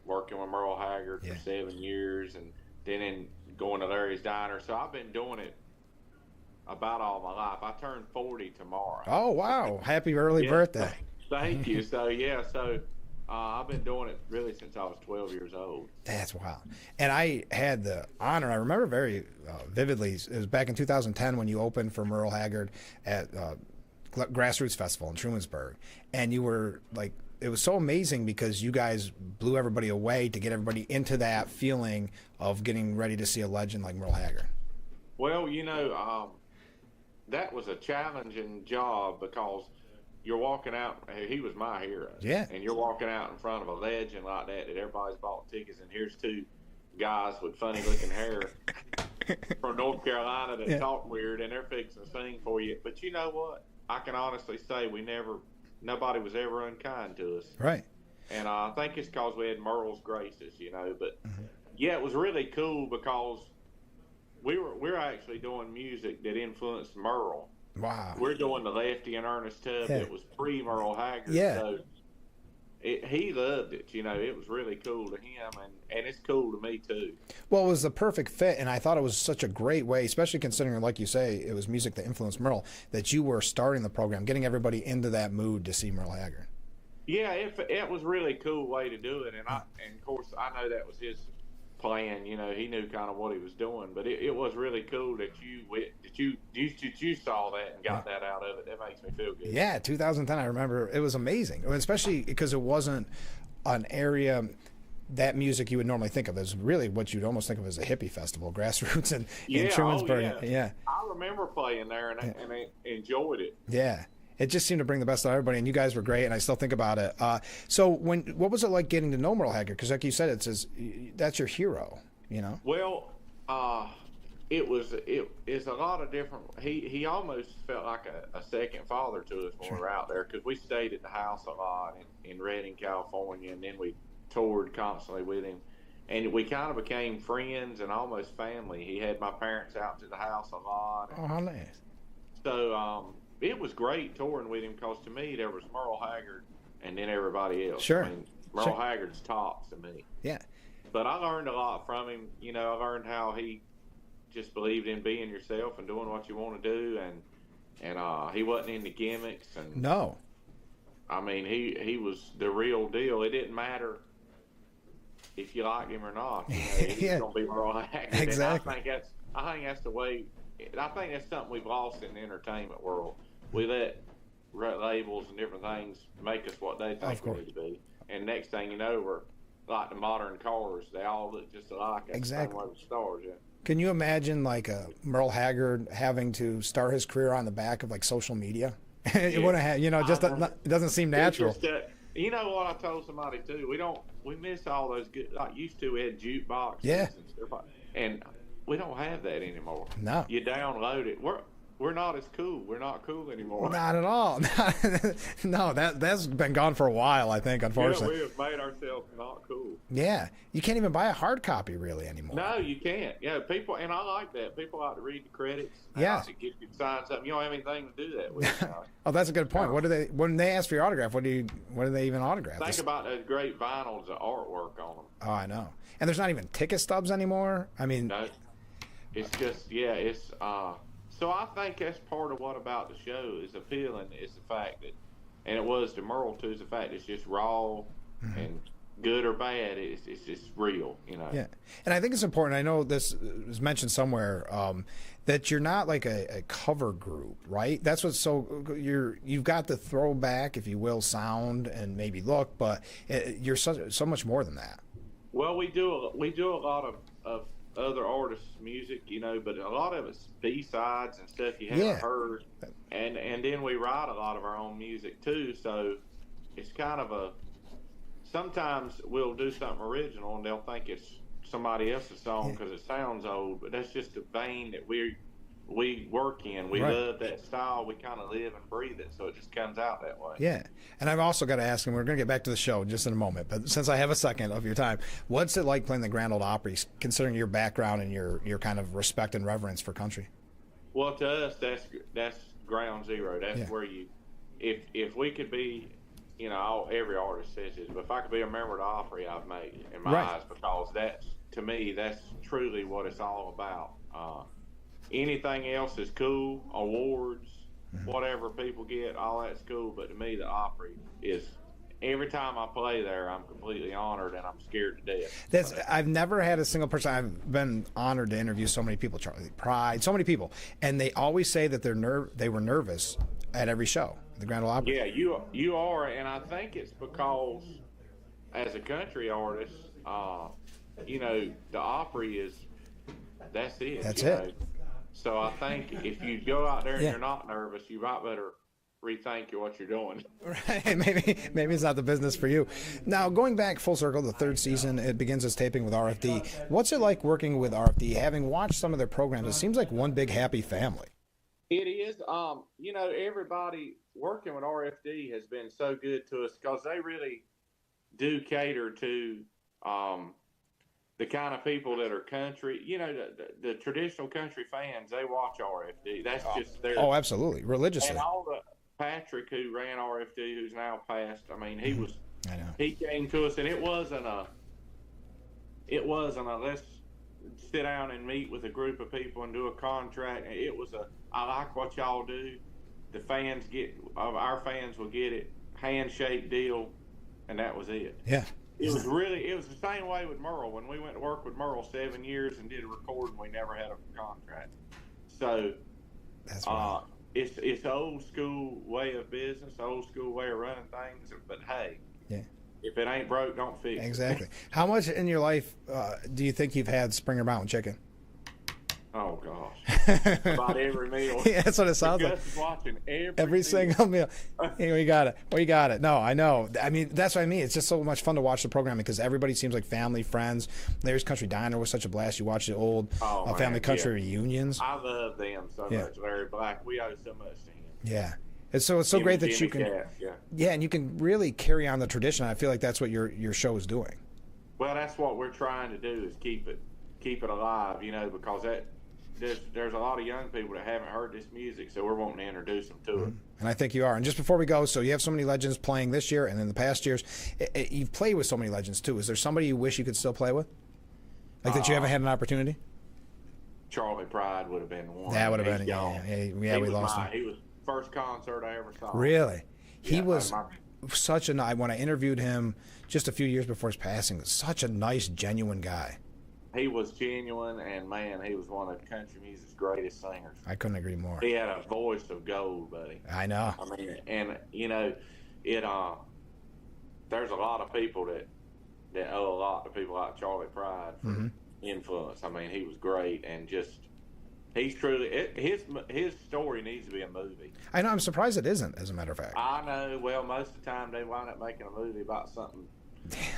working with Merle Haggard for 7 years, and then going to Larry's Diner. So I've been doing it about all my life. I turned 40 tomorrow. Oh, wow. Happy early birthday. Thank you. So, I've been doing it really since I was 12 years old. That's wild. And I had the honor, I remember very vividly, it was back in 2010 when you opened for Merle Haggard at Grassroots Festival in Trumansburg. And you were like, it was so amazing because you guys blew everybody away to get everybody into that feeling of getting ready to see a legend like Merle Haggard. Well, that was a challenging job because you're walking out, he was my hero. Yeah. And you're walking out in front of a legend like that everybody's bought tickets, and here's 2 guys with funny looking hair from North Carolina that talk weird, and they're fixing to sing for you. But you know what? I can honestly say nobody was ever unkind to us. Right. And I think it's because we had Merle's graces, but yeah, it was really cool because we're actually doing music that influenced Merle. Wow. We're doing the Lefty and Ernest Tubb. Yeah. It was pre-Merle Haggard. Yeah. So he loved it. It was really cool to him, and it's cool to me too. Well, it was the perfect fit, and I thought it was such a great way, especially considering, like you say, it was music that influenced Merle, that you were starting the program, getting everybody into that mood to see Merle Haggard. Yeah, it was really a cool way to do it, and of course I know that was his plan. He knew kind of what he was doing, but it was really cool that you saw that and got that out of it. That makes me feel good. Yeah, 2010, I remember it was amazing, especially because it wasn't an area that music you would normally think of as really what you'd almost think of as a hippie festival, Grassroots in Trumansburg. Yeah, I remember playing there and I enjoyed it. Yeah. It just seemed to bring the best out of everybody, and you guys were great, and I still think about it. So what was it like getting to know Merle Haggard? Because like you said, that's your hero, Well, it's a lot of different. He almost felt like a second father to us when we were out there, because we stayed at the house a lot in Redding, California, and then we toured constantly with him. And we kind of became friends and almost family. He had my parents out to the house a lot. Oh, how nice. So, it was great touring with him because to me there was Merle Haggard and then everybody else. Sure. I mean, Merle Haggard's tops to me. Yeah. But I learned a lot from him. You know, I learned how he just believed in being yourself and doing what you want to do, and he wasn't into gimmicks. And no, I mean he was the real deal. It didn't matter if you liked him or not. You know, he's gonna be Merle Haggard. Exactly. And I think that's the way. I think that's something we've lost in the entertainment world. We let labels and different things make us what they think we need to be, and next thing you know, we're like the modern cars. They all look just alike. That's exactly. the same way with stars, yeah. Can you imagine like a Merle Haggard having to start his career on the back of like social media? It wouldn't have, you know, just it doesn't seem natural. Just, you know what I told somebody too? We miss all those good. Like used to, we had jukeboxes. Yeah. And stuff, and we don't have that anymore. No. You download it. We're not as cool. We're not cool anymore. Not at all. No, that's been gone for a while, I think, unfortunately. Yeah, we have made ourselves not cool. Yeah. You can't even buy a hard copy really anymore. No, you can't. Yeah, people, and I like that. People like to read the credits. Yeah. Like to get you to sign something. You don't have anything to do that with. Oh, that's a good point. When they ask for your autograph, what do they even autograph? Think about those great vinyls, the artwork on them. Oh, I know. And there's not even ticket stubs anymore. I mean, no. It's just, it's so I think that's part of what about the show is appealing is the fact that, and it was to Merle too, is the fact it's just raw and good or bad, it's just real, you know. Yeah, and I think it's important. I know this was mentioned somewhere that you're not like a cover group, right? That's what's so you've got the throwback, if you will, sound and maybe look, but you're so much more than that. Well, we do a lot of other artists' music, you know, but a lot of it's B-sides and stuff you haven't heard, and then we write a lot of our own music too. So it's kind of sometimes we'll do something original and they'll think it's somebody else's song because it sounds old, but that's just the vein that we work in. We love that style. We kind of live and breathe it, so it just comes out that way. Yeah, and I've also got to ask, and we're going to get back to the show just in a moment, but since I have a second of your time, what's it like playing the Grand Ole Opry, considering your background and your kind of respect and reverence for country? Well, to us, that's ground zero. That's where if we could be, you know, every artist says this, but if I could be a member of the Opry, I've made it in my eyes, because that's, to me, that's truly what it's all about. Anything else is cool, awards, whatever people get, all that's cool. But to me, the Opry is, every time I play there, I'm completely honored and I'm scared to death. I've never had a single person. I've been honored to interview so many people, Charlie Pride, so many people, and they always say that they were nervous at every show, the Grand Ole Opry. Yeah, you are, and I think it's because as a country artist, you know, the Opry is, that's it. That's it. Know? So I think if you go out there and you're not nervous, you might better rethink what you're doing. Right, maybe it's not the business for you. Now, going back full circle, the third season, it begins its taping with RFD. What's it like working with RFD? Having watched some of their programs, it seems like one big happy family. It is. You know, everybody working with RFD has been so good to us because they really do cater to the kind of people that are country, you know, the traditional country fans, they watch RFD. That's just their... Oh, absolutely. Religiously. And all the... Patrick, who ran RFD, who's now passed, I mean, he was... I know. He came to us, and it wasn't a let's sit down and meet with a group of people and do a contract. It was I like what y'all do. The fans our fans will get it. Handshake deal, and that was it. Yeah. It was the same way with Merle. When we went to work with Merle 7 years and did a recording, we never had a contract. So that's right. It's old school way of business, old school way of running things. But hey, if it ain't broke, don't fix it. Exactly. How much in your life do you think you've had Springer Mountain chicken? Oh gosh, about every meal. Yeah, that's what it sounds like. Gus is watching every single meal. Hey, we got it. No, I know. I mean, that's what I mean. It's just so much fun to watch the program because everybody seems like family, friends. Larry's Country Diner was such a blast. You watch the old family country reunions. I love them so much. Larry Black. We owe so much to him. Yeah. And so it's so great that you can, and you can really carry on the tradition. I feel like that's what your show is doing. Well, that's what we're trying to do is keep it alive, you know, because there's a lot of young people that haven't heard this music, so we're wanting to introduce them to it. And I think you are. And just before we go, so you have so many legends playing this year and in the past years. You've played with so many legends, too. Is there somebody you wish you could still play with? Like that you haven't had an opportunity? Charlie Pride would have been one. That would have been, we lost him. He was first concert I ever saw. Really? He Yeah, was such a, when I interviewed him just a few years before his passing, such a nice, genuine guy. He was genuine, and man, he was one of country music's greatest singers. I couldn't agree more. He had a voice of gold, buddy. I know. I mean, and you know, there's a lot of people that owe a lot to people like Charlie Pride for influence. I mean, he was great, and just he's truly his story needs to be a movie. I know. I'm surprised it isn't. As a matter of fact. I know. Well, most of the time they wind up making a movie about something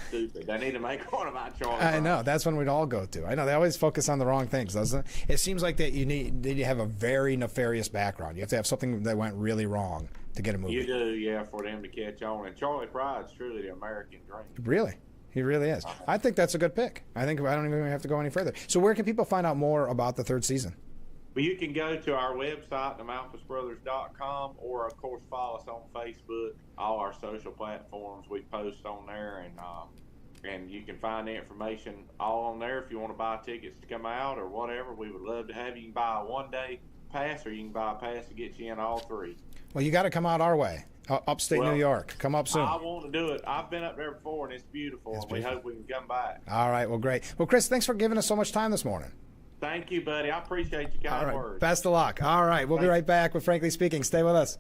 stupid. They need to make one about Charlie Pride. I know. That's when we'd all go to. I know. They always focus on the wrong things, doesn't it? It seems like that you need to have a very nefarious background. You have to have something that went really wrong to get a movie. You do, yeah, for them to catch on. And Charlie Pride's truly the American dream. Really? He really is. I think that's a good pick. I think I don't even have to go any further. So where can people find out more about the third season? Well, you can go to our website, themalthusbrothers.com, or, of course, follow us on Facebook, all our social platforms. We post on there, and you can find the information all on there. If you want to buy tickets to come out or whatever, we would love to have you. You can buy a one-day pass, or you can buy a pass to get you in all three. Well, you got to come out our way, upstate New York. Come up soon. I want to do it. I've been up there before, and it's beautiful. We hope we can come back. All right. Well, great. Well, Chris, thanks for giving us so much time this morning. Thank you, buddy. I appreciate your kind words. Best of luck. All right. We'll be right back with Frankly Speaking. Stay with us.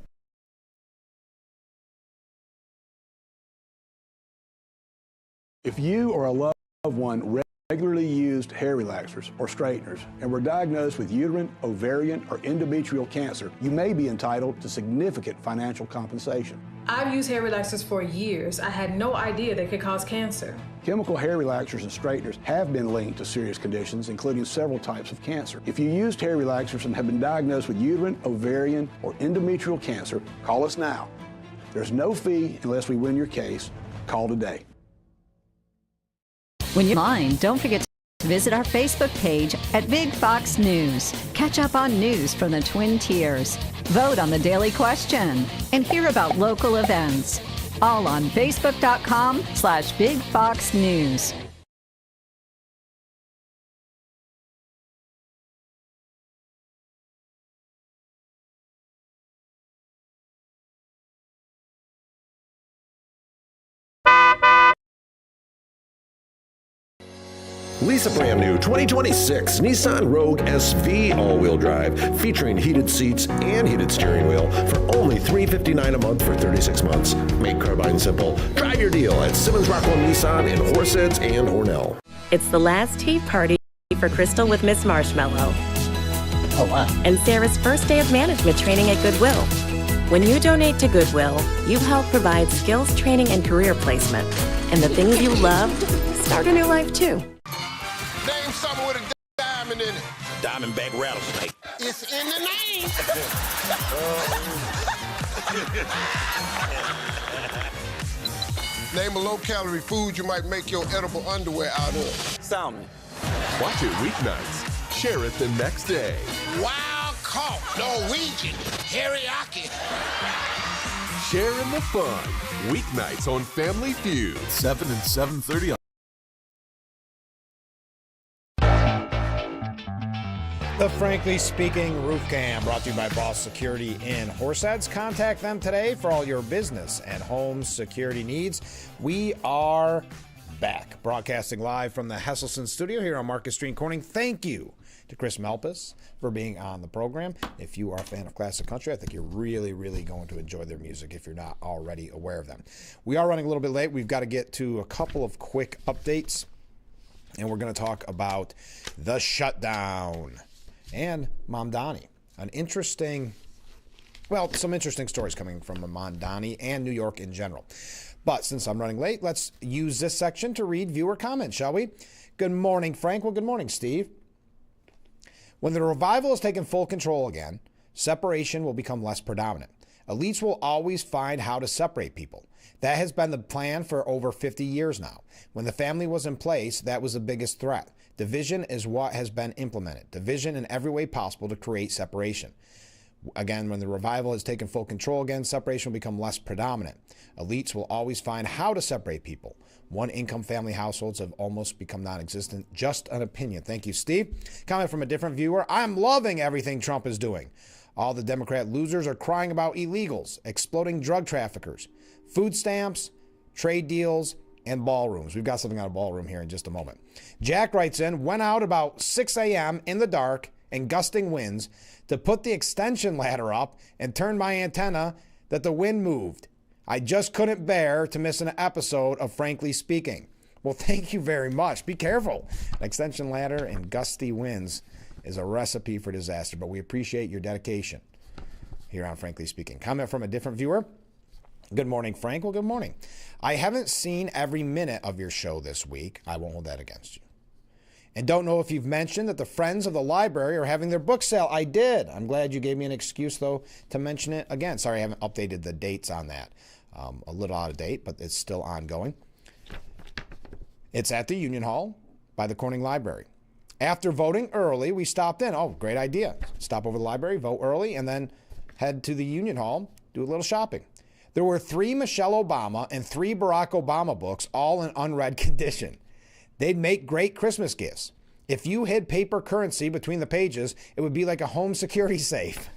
If you or a loved one regularly used hair relaxers or straighteners and were diagnosed with uterine, ovarian, or endometrial cancer, you may be entitled to significant financial compensation. I've used hair relaxers for years. I had no idea they could cause cancer. Chemical hair relaxers and straighteners have been linked to serious conditions, including several types of cancer. If you used hair relaxers and have been diagnosed with uterine, ovarian, or endometrial cancer, call us now. There's no fee unless we win your case. Call today. When you're online, don't forget to visit our Facebook page at Big Fox News. Catch up on news from the Twin Tiers. Vote on the daily question and hear about local events. All on Facebook.com/Big Fox News. Lisa brand new 2026 Nissan Rogue SV all-wheel drive featuring heated seats and heated steering wheel for only $359 a month for 36 months. Make carbine simple. Drive your deal at Simmons Rockwell Nissan in Horseheads and Hornell. It's the last tea party for Crystal with Miss Marshmallow. Oh, wow. And Sarah's first day of management training at Goodwill. When you donate to Goodwill, you help provide skills training and career placement. And the things you love start a new life too. Name something with a diamond in it. Diamondback rattlesnake. It's in the name. Name a low-calorie food you might make your edible underwear out of. Salmon. Watch it weeknights. Share it the next day. Wild caught Norwegian teriyaki. Share in the fun. Weeknights on Family Feud. 7 and 7:30 The Frankly Speaking Roof Cam, brought to you by Boss Security in Horseheads. Contact them today for all your business and home security needs. We are back, broadcasting live from the Hesselson studio here on Market Street Corning. Thank you to Chris Melpis for being on the program. If you are a fan of classic country, I think you're really, really going to enjoy their music if you're not already aware of them. We are running a little bit late. We've got to get to a couple of quick updates, and we're going to talk about the shutdown and Mamdani. Some interesting stories coming from Mamdani and New York in general. But since I'm running late, let's use this section to read viewer comments, shall we? Good morning, Frank. Well, good morning, Steve. When the revival has taken full control again, separation will become less predominant. Elites will always find how to separate people. That has been the plan for over 50 years now. When the family was in place, that was the biggest threat. Division is what has been implemented. Division in every way possible to create separation. Again, when the revival has taken full control again, separation will become less predominant. Elites will always find how to separate people. One-income family households have almost become non-existent. Just an opinion. Thank you, Steve. Comment from a different viewer. I'm loving everything Trump is doing. All the Democrat losers are crying about illegals, exploding drug traffickers, food stamps, trade deals, and ballrooms. We've got something on a ballroom here in just a moment. Jack writes in, went out about 6 a.m. in the dark and gusting winds to put the extension ladder up and turn my antenna that the wind moved. I just couldn't bear to miss an episode of Frankly Speaking. Well, thank you very much. Be careful. An extension ladder and gusty winds is a recipe for disaster, but we appreciate your dedication here on Frankly Speaking. Comment from a different viewer. Good morning, Frank. Well, good morning. I haven't seen every minute of your show this week. I won't hold that against you. And don't know if you've mentioned that the Friends of the Library are having their book sale. I did. I'm glad you gave me an excuse, though, to mention it again. Sorry, I haven't updated the dates on that. A little out of date, but it's still ongoing. It's at the Union Hall by the Corning Library. After voting early, we stopped in. Oh, great idea. Stop over the library, vote early, and then head to the Union Hall, do a little shopping. There were 3 Michelle Obama and 3 Barack Obama books, all in unread condition. They'd make great Christmas gifts. If you hid paper currency between the pages, it would be like a home security safe.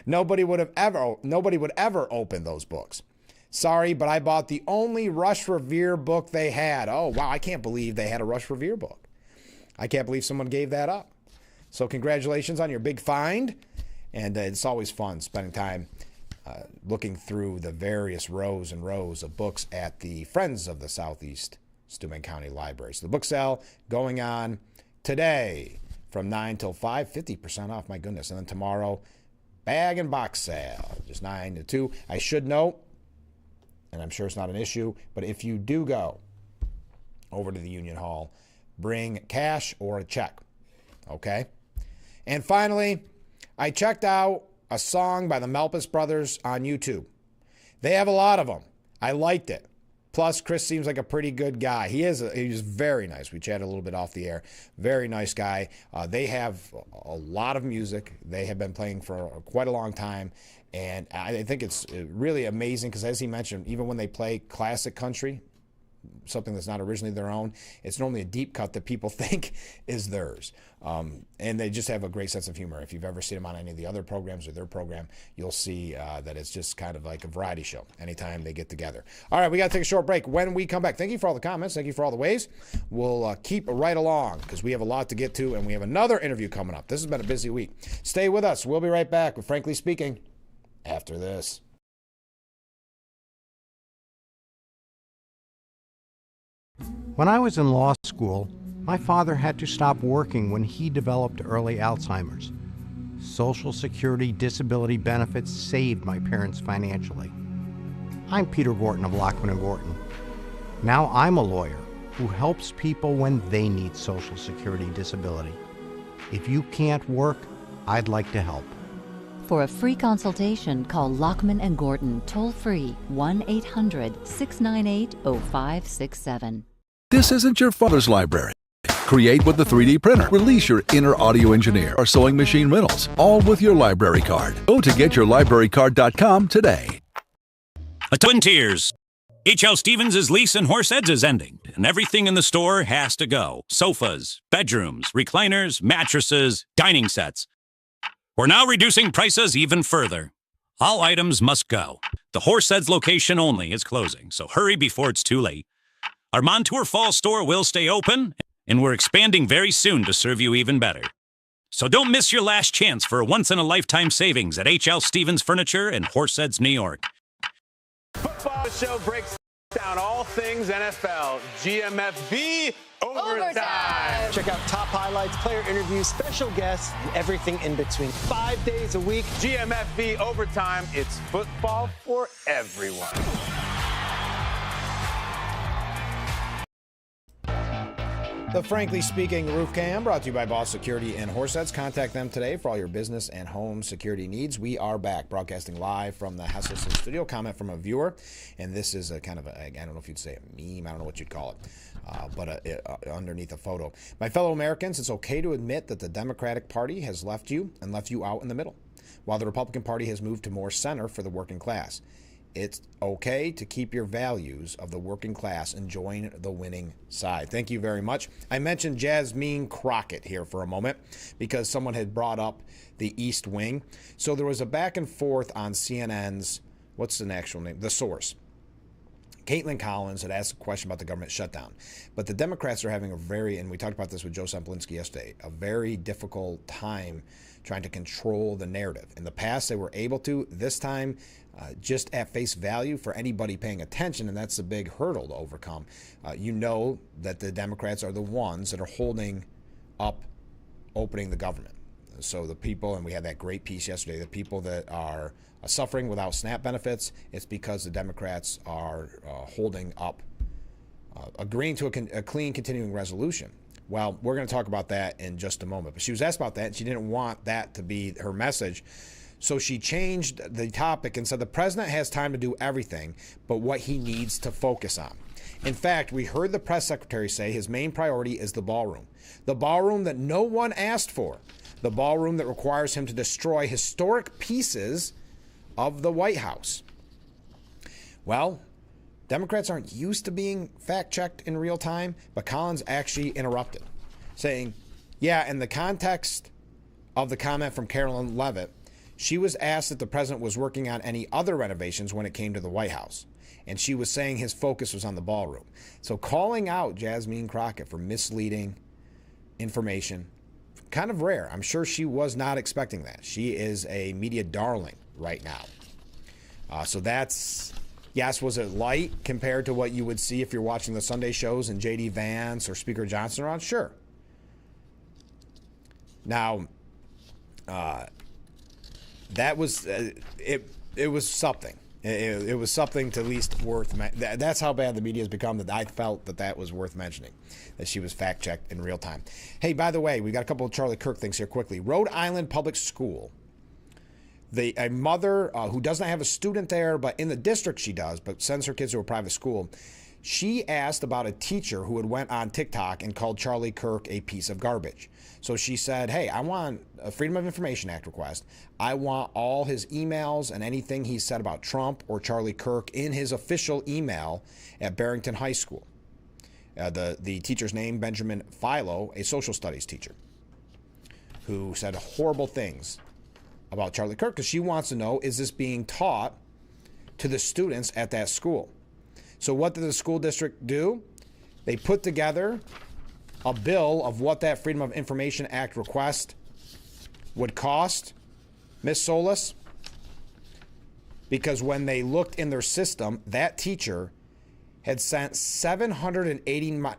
Nobody would ever open those books. Sorry, but I bought the only Rush Revere book they had. Oh, wow, I can't believe they had a Rush Revere book. I can't believe someone gave that up. So congratulations on your big find. And it's always fun spending time looking through the various rows and rows of books at the Friends of the Southeast Steuben County Library. So the book sale going on today from 9 till 5, 50% off, my goodness. And then tomorrow, bag and box sale, just 9 to 2. I should note, and I'm sure it's not an issue, but if you do go over to the Union Hall, bring cash or a check, okay? And finally, I checked out a song by the Malpas Brothers on YouTube. They have a lot of them. I liked it. Plus, Chris seems like a pretty good guy. He's very nice. We chatted a little bit off the air. Very nice guy. They have a lot of music. They have been playing for quite a long time. And I think it's really amazing because, as he mentioned, even when they play classic country, something that's not originally their own, it's normally a deep cut that people think is theirs. And they just have a great sense of humor. If you've ever seen them on any of the other programs or their program, you'll see that it's just kind of like a variety show anytime they get together. All right, we got to take a short break. When we come back, thank you for all the comments. Thank you for all the waves. We'll keep right along because we have a lot to get to, and we have another interview coming up. This has been a busy week. Stay with us. We'll be right back with Frankly Speaking after this. When I was in law school, my father had to stop working when he developed early Alzheimer's. Social Security disability benefits saved my parents financially. I'm Peter Gorton of Lockman & Gorton. Now I'm a lawyer who helps people when they need Social Security disability. If you can't work, I'd like to help. For a free consultation, call Lockman & Gorton toll-free 1-800-698-0567. This isn't your father's library. Create with the 3D printer. Release your inner audio engineer or sewing machine rentals, all with your library card. Go to getyourlibrarycard.com today. A Twin Tiers. H.L. Stevens' lease in Horseheads is ending, and everything in the store has to go. Sofas, bedrooms, recliners, mattresses, dining sets. We're now reducing prices even further. All items must go. The Horseheads location only is closing, so hurry before it's too late. Our Montour Fall store will stay open, and we're expanding very soon to serve you even better. So don't miss your last chance for a once-in-a-lifetime savings at H.L. Stevens Furniture in Horseheads, New York. Football Show breaks down all things NFL. GMFB Overtime. Check out top highlights, player interviews, special guests, and everything in between. 5 days a week. GMFB Overtime. It's football for everyone. The Frankly Speaking Roof Cam, brought to you by Boss Security and Horseheads. Contact them today for all your business and home security needs. We are back, broadcasting live from the Hesselson studio. Comment from a viewer, and this is a kind of a, I don't know if you'd say a meme, I don't know what you'd call it, but underneath a photo. My fellow Americans, it's okay to admit that the Democratic Party has left you and left you out in the middle, while the Republican Party has moved to more center for the working class. It's okay to keep your values of the working class and join the winning side. Thank you very much. I mentioned Jasmine Crockett here for a moment because someone had brought up the East Wing. So there was a back and forth on CNN's, what's the actual name? The Source. Caitlin Collins had asked a question about the government shutdown. But the Democrats are having a very, and we talked about this with Joe Semplinsky yesterday, a very difficult time trying to control the narrative. In the past, they were able to. This time, just at face value for anybody paying attention, and that's a big hurdle to overcome. You know that the Democrats are the ones that are holding up opening the government. So the people, and we had that great piece yesterday, the people that are suffering without SNAP benefits, it's because the Democrats are holding up, agreeing to a clean continuing resolution. Well, we're going to talk about that in just a moment. But she was asked about that, and she didn't want that to be her message. So she changed the topic and said the president has time to do everything but what he needs to focus on. In fact, we heard the press secretary say his main priority is the ballroom that no one asked for, the ballroom that requires him to destroy historic pieces of the White House. Well, Democrats aren't used to being fact-checked in real time, but Collins actually interrupted, saying, yeah, in the context of the comment from Carolyn Levitt, she was asked if the president was working on any other renovations when it came to the White House, and she was saying his focus was on the ballroom. So calling out Jasmine Crockett for misleading information, kind of rare. I'm sure she was not expecting that. She is a media darling right now. So that's... Yes, was it light compared to what you would see if you're watching the Sunday shows and J.D. Vance or Speaker Johnson around? Sure. Now, that was it was something. It was something to least worth. That's how bad the media has become that I felt that was worth mentioning, that she was fact-checked in real time. Hey, by the way, we got a couple of Charlie Kirk things here quickly. Rhode Island Public School. A mother who doesn't have a student there, but in the district she does, but sends her kids to a private school. She asked about a teacher who had went on TikTok and called Charlie Kirk a piece of garbage. So she said, hey, I want a Freedom of Information Act request. I want all his emails and anything he said about Trump or Charlie Kirk in his official email at Barrington High School. The teacher's name, Benjamin Philo, a social studies teacher, who said horrible things about Charlie Kirk, because she wants to know, is this being taught to the students at that school? So what did the school district do? They put together a bill of what that Freedom of Information Act request would cost Miss Solis, because when they looked in their system, that teacher had sent 789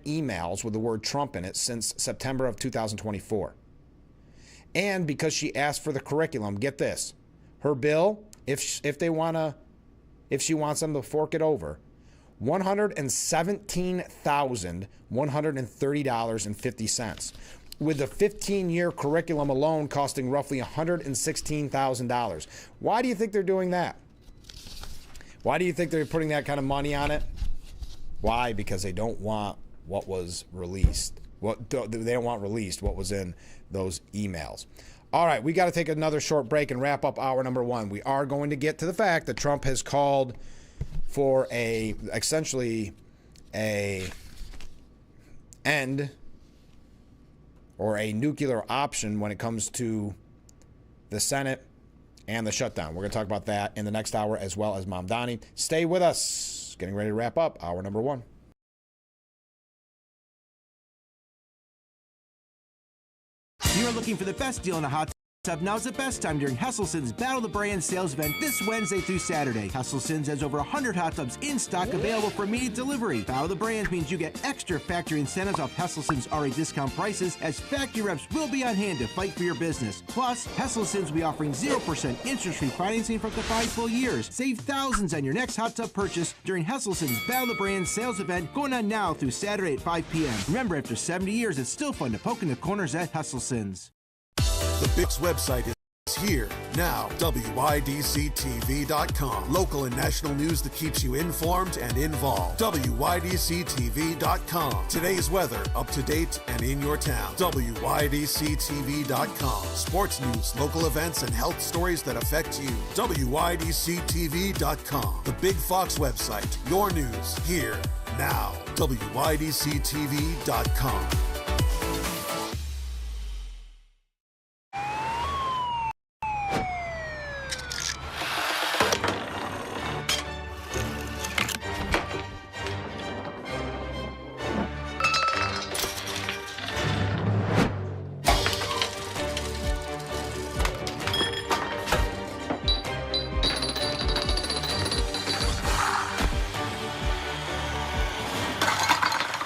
emails with the word Trump in it since September of 2024. And because she asked for the curriculum, get this, her bill, if she wants them to fork it over, $117,130.50, with the 15-year curriculum alone costing roughly $116,000. Why do you think they're doing that? Why do you think they're putting that kind of money on it? Why? Because they don't want what was released. They don't want released what was in those emails. All right, we got to take another short break and wrap up hour number one. We are going to get to the fact that Trump has called for essentially a end or a nuclear option when it comes to the Senate and the shutdown. We're going to talk about that in the next hour, as well as Mamdani. Stay with us. Getting ready to wrap up hour number one. You're looking for the best deal on a hot up, now's the best time during Hesselson's Battle of the Brand sales event this Wednesday through Saturday. Hesselson's has over 100 hot tubs in stock available for immediate delivery. Battle of the Brands means you get extra factory incentives off Hesselson's already discount prices, as factory reps will be on hand to fight for your business. Plus, Hesselson's will be offering 0% interest-free financing for up to 5 full years. Save thousands on your next hot tub purchase during Hesselson's Battle of the Brands sales event going on now through Saturday at 5 p.m. Remember, after 70 years, it's still fun to poke in the corners at Hesselson's. The Bix website is here now. WYDCTV.com. Local and national news that keeps you informed and involved. WYDCTV.com. Today's weather, up to date and in your town. WYDCTV.com. Sports news, local events, and health stories that affect you. WYDCTV.com. The Big Fox website. Your news here now. WYDCTV.com.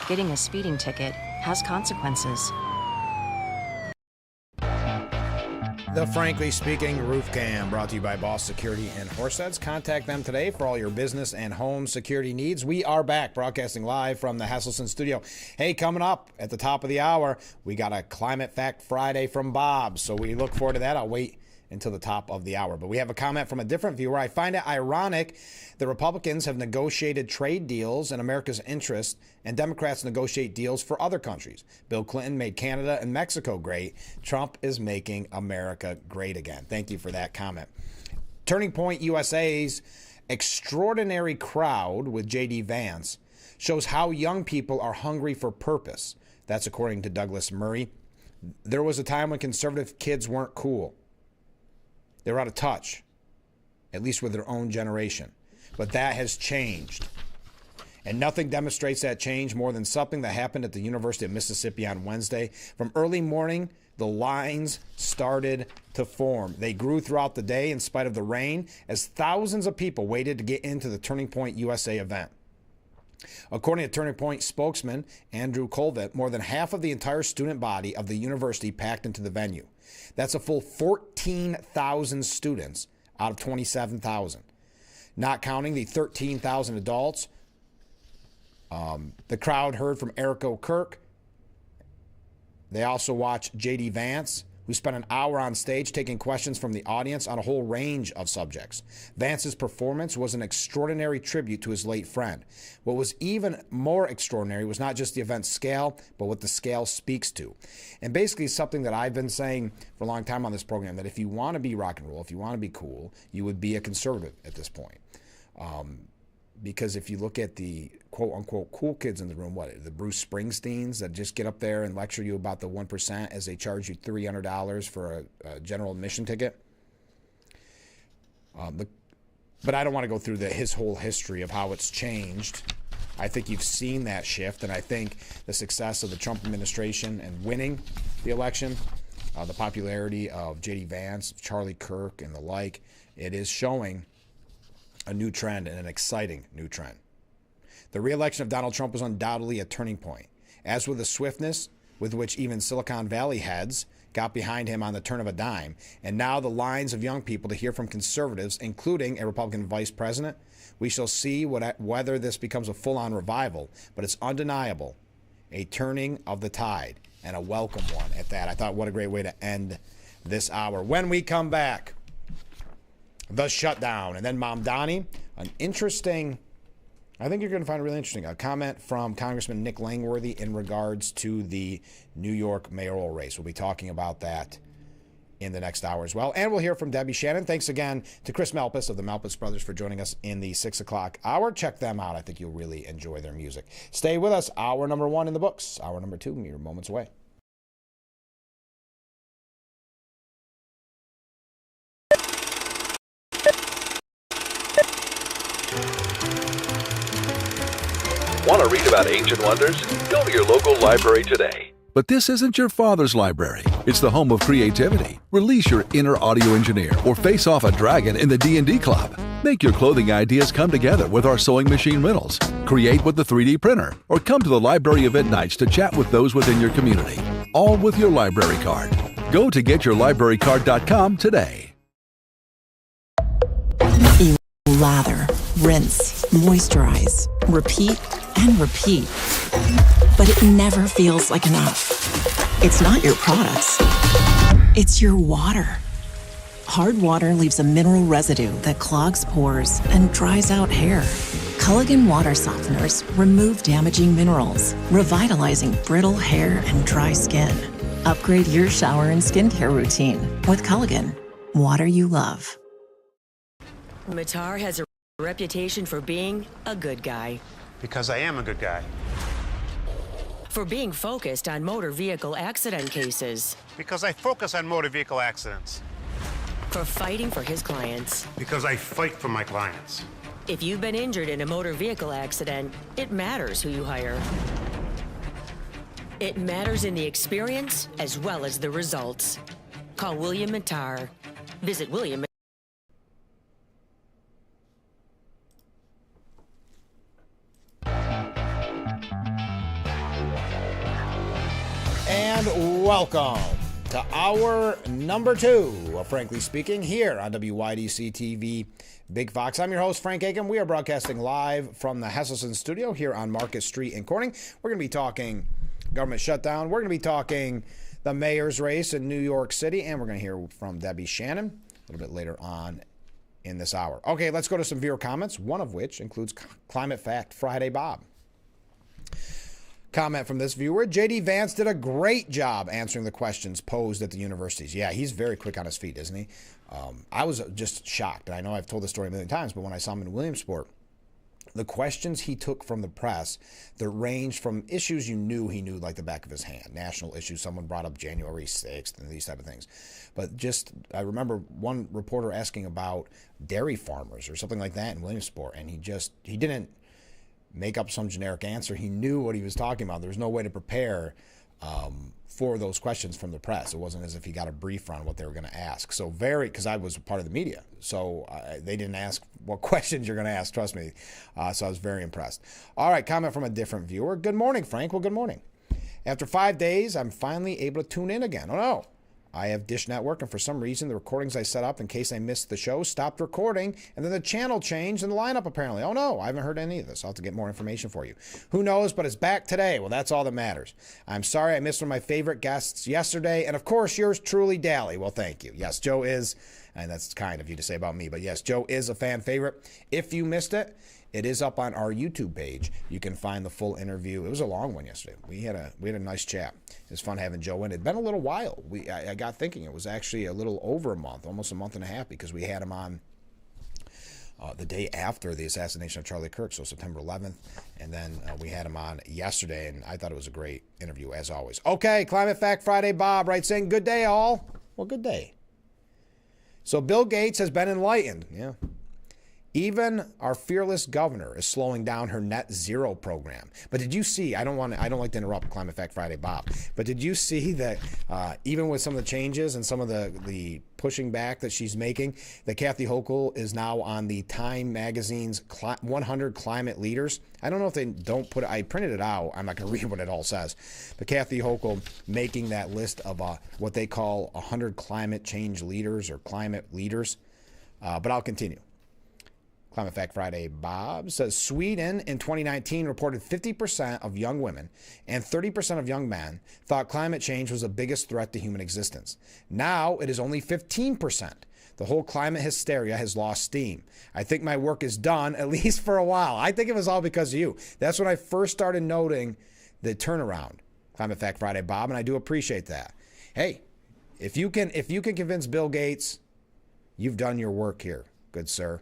Getting a speeding ticket has consequences. The Frankly Speaking Roof Cam, brought to you by Boss Security and Horseheads. Contact them today for all your business and home security needs. We are back, broadcasting live from the Hesselson studio. Hey, coming up at the top of the hour, we got a Climate Fact Friday from Bob, so we look forward to that. I'll wait until the top of the hour. But we have a comment from a different viewer. I find it ironic the Republicans have negotiated trade deals in America's interest, and Democrats negotiate deals for other countries. Bill Clinton made Canada and Mexico great. Trump is making America great again. Thank you for that comment. Turning Point USA's extraordinary crowd with J.D. Vance shows how young people are hungry for purpose. That's according to Douglas Murray. There was a time when conservative kids weren't cool. They were out of touch, at least with their own generation. But that has changed. And nothing demonstrates that change more than something that happened at the University of Mississippi on Wednesday. From early morning, the lines started to form. They grew throughout the day in spite of the rain, as thousands of people waited to get into the Turning Point USA event. According to Turning Point spokesman Andrew Colvett, more than half of the entire student body of the university packed into the venue. That's a full 14,000 students out of 27,000. Not counting the 13,000 adults. The crowd heard from Eric O'Kirk. They also watched J.D. Vance, who spent an hour on stage taking questions from the audience on a whole range of subjects. Vance's performance was an extraordinary tribute to his late friend. What was even more extraordinary was not just the event's scale, but what the scale speaks to. And basically something that I've been saying for a long time on this program, that if you want to be rock and roll, if you want to be cool, you would be a conservative at this point. Because if you look at the quote-unquote cool kids in the room, the Bruce Springsteens that just get up there and lecture you about the 1% as they charge you $300 for a general admission ticket. But I don't want to go through his whole history of how it's changed. I think you've seen that shift, and I think the success of the Trump administration and winning the election, the popularity of J.D. Vance, Charlie Kirk, and the like, it is showing a new trend, and an exciting new trend. The re-election of Donald Trump was undoubtedly a turning point, as with the swiftness with which even Silicon Valley heads got behind him on the turn of a dime, and now the lines of young people to hear from conservatives, including a Republican vice president. We shall see whether this becomes a full-on revival, but it's undeniable, a turning of the tide, and a welcome one at that. I thought, what a great way to end this hour. When we come back, the shutdown, and then Mamdani, an interesting, I think you're going to find it really interesting, a comment from Congressman Nick Langworthy in regards to the New York mayoral race. We'll be talking about that in the next hour as well. And we'll hear from Debbie Shannon. Thanks again to Chris Malpas of the Malpas Brothers for joining us in the 6 o'clock hour. Check them out. I think you'll really enjoy their music. Stay with us. Hour number 1 in the books. Hour number 2, mere moments away. Want to read about ancient wonders? Go to your local library today. But this isn't your father's library. It's the home of creativity. Release your inner audio engineer or face off a dragon in the D&D club. Make your clothing ideas come together with our sewing machine rentals. Create with the 3D printer or come to the library event nights to chat with those within your community. All with your library card. Go to getyourlibrarycard.com today. You lather, rinse, moisturize, repeat, and repeat. But it never feels like enough. It's not your products. It's your water. Hard water leaves a mineral residue that clogs pores and dries out hair. Culligan water softeners remove damaging minerals, revitalizing brittle hair and dry skin. Upgrade your shower and skincare routine with Culligan, water you love. Matar has a reputation for being a good guy. Because I am a good guy. For being focused on motor vehicle accident cases. Because I focus on motor vehicle accidents. For fighting for his clients. Because I fight for my clients. If you've been injured in a motor vehicle accident, it matters who you hire. It matters in the experience as well as the results. Call William Matar. Visit William. And welcome to hour number 2 of Frankly Speaking here on WYDC TV Big Fox. I'm your host, Frank Aiken. We are broadcasting live from the Hesselson studio here on Market Street in Corning. We're going to be talking government shutdown. We're going to be talking the mayor's race in New York City, and we're going to hear from Debbie Shannon a little bit later on in this hour. Okay, let's go to some viewer comments, one of which includes Climate Fact Friday Bob. Comment from this viewer: J.D. Vance did a great job answering the questions posed at the universities. Yeah, he's very quick on his feet, isn't he? I was just shocked. And I know I've told this story a million times, but when I saw him in Williamsport, the questions he took from the press that ranged from issues you knew he knew like the back of his hand, national issues, someone brought up January 6th and these type of things. But just, I remember one reporter asking about dairy farmers or something like that in Williamsport, and he didn't make up some generic answer. He knew what he was talking about. There was no way to prepare for those questions from the press. It wasn't as if he got a brief on what they were going to ask. So because I was part of the media, so they didn't ask what questions you're going to ask, trust me. So I was very impressed. All right, comment from a different viewer. Good morning, Frank. Well, good morning. After 5 days, I'm finally able to tune in again. Oh, no. I have Dish Network, and for some reason, the recordings I set up in case I missed the show stopped recording, and then the channel changed in the lineup, apparently. Oh, no, I haven't heard any of this. I'll have to get more information for you. Who knows, but it's back today. Well, that's all that matters. I'm sorry I missed one of my favorite guests yesterday, and of course, yours truly, Dally. Well, thank you. Yes, Joe is, and that's kind of you to say about me, but yes, Joe is a fan favorite. If you missed it, it is up on our YouTube page. You can find the full interview. It was a long one yesterday. We had a nice chat. It was fun having Joe in. It'd been a little while. I got thinking it was actually a little over a month, almost a month and a half, because we had him on the day after the assassination of Charlie Kirk, so September 11th, and then we had him on yesterday, and I thought it was a great interview, as always. Okay, Climate Fact Friday, Bob, right, saying good day, all. Well, good day. So Bill Gates has been enlightened. Yeah. Even our fearless governor is slowing down her net zero program. But did you see, I don't like to interrupt Climate Fact Friday, Bob, but did you see that even with some of the changes and some of the pushing back that she's making, that Kathy Hochul is now on the Time Magazine's 100 climate leaders? I don't know if they don't put it, I printed it out. I'm not going to read what it all says. But Kathy Hochul making that list of what they call 100 climate change leaders or climate leaders. But I'll continue. Climate Fact Friday, Bob says Sweden in 2019 reported 50% of young women and 30% of young men thought climate change was the biggest threat to human existence. Now it is only 15%. The whole climate hysteria has lost steam. I think my work is done, at least for a while. I think it was all because of you. That's when I first started noting the turnaround. Climate Fact Friday, Bob, and I do appreciate that. Hey, if you can convince Bill Gates, you've done your work here, good sir.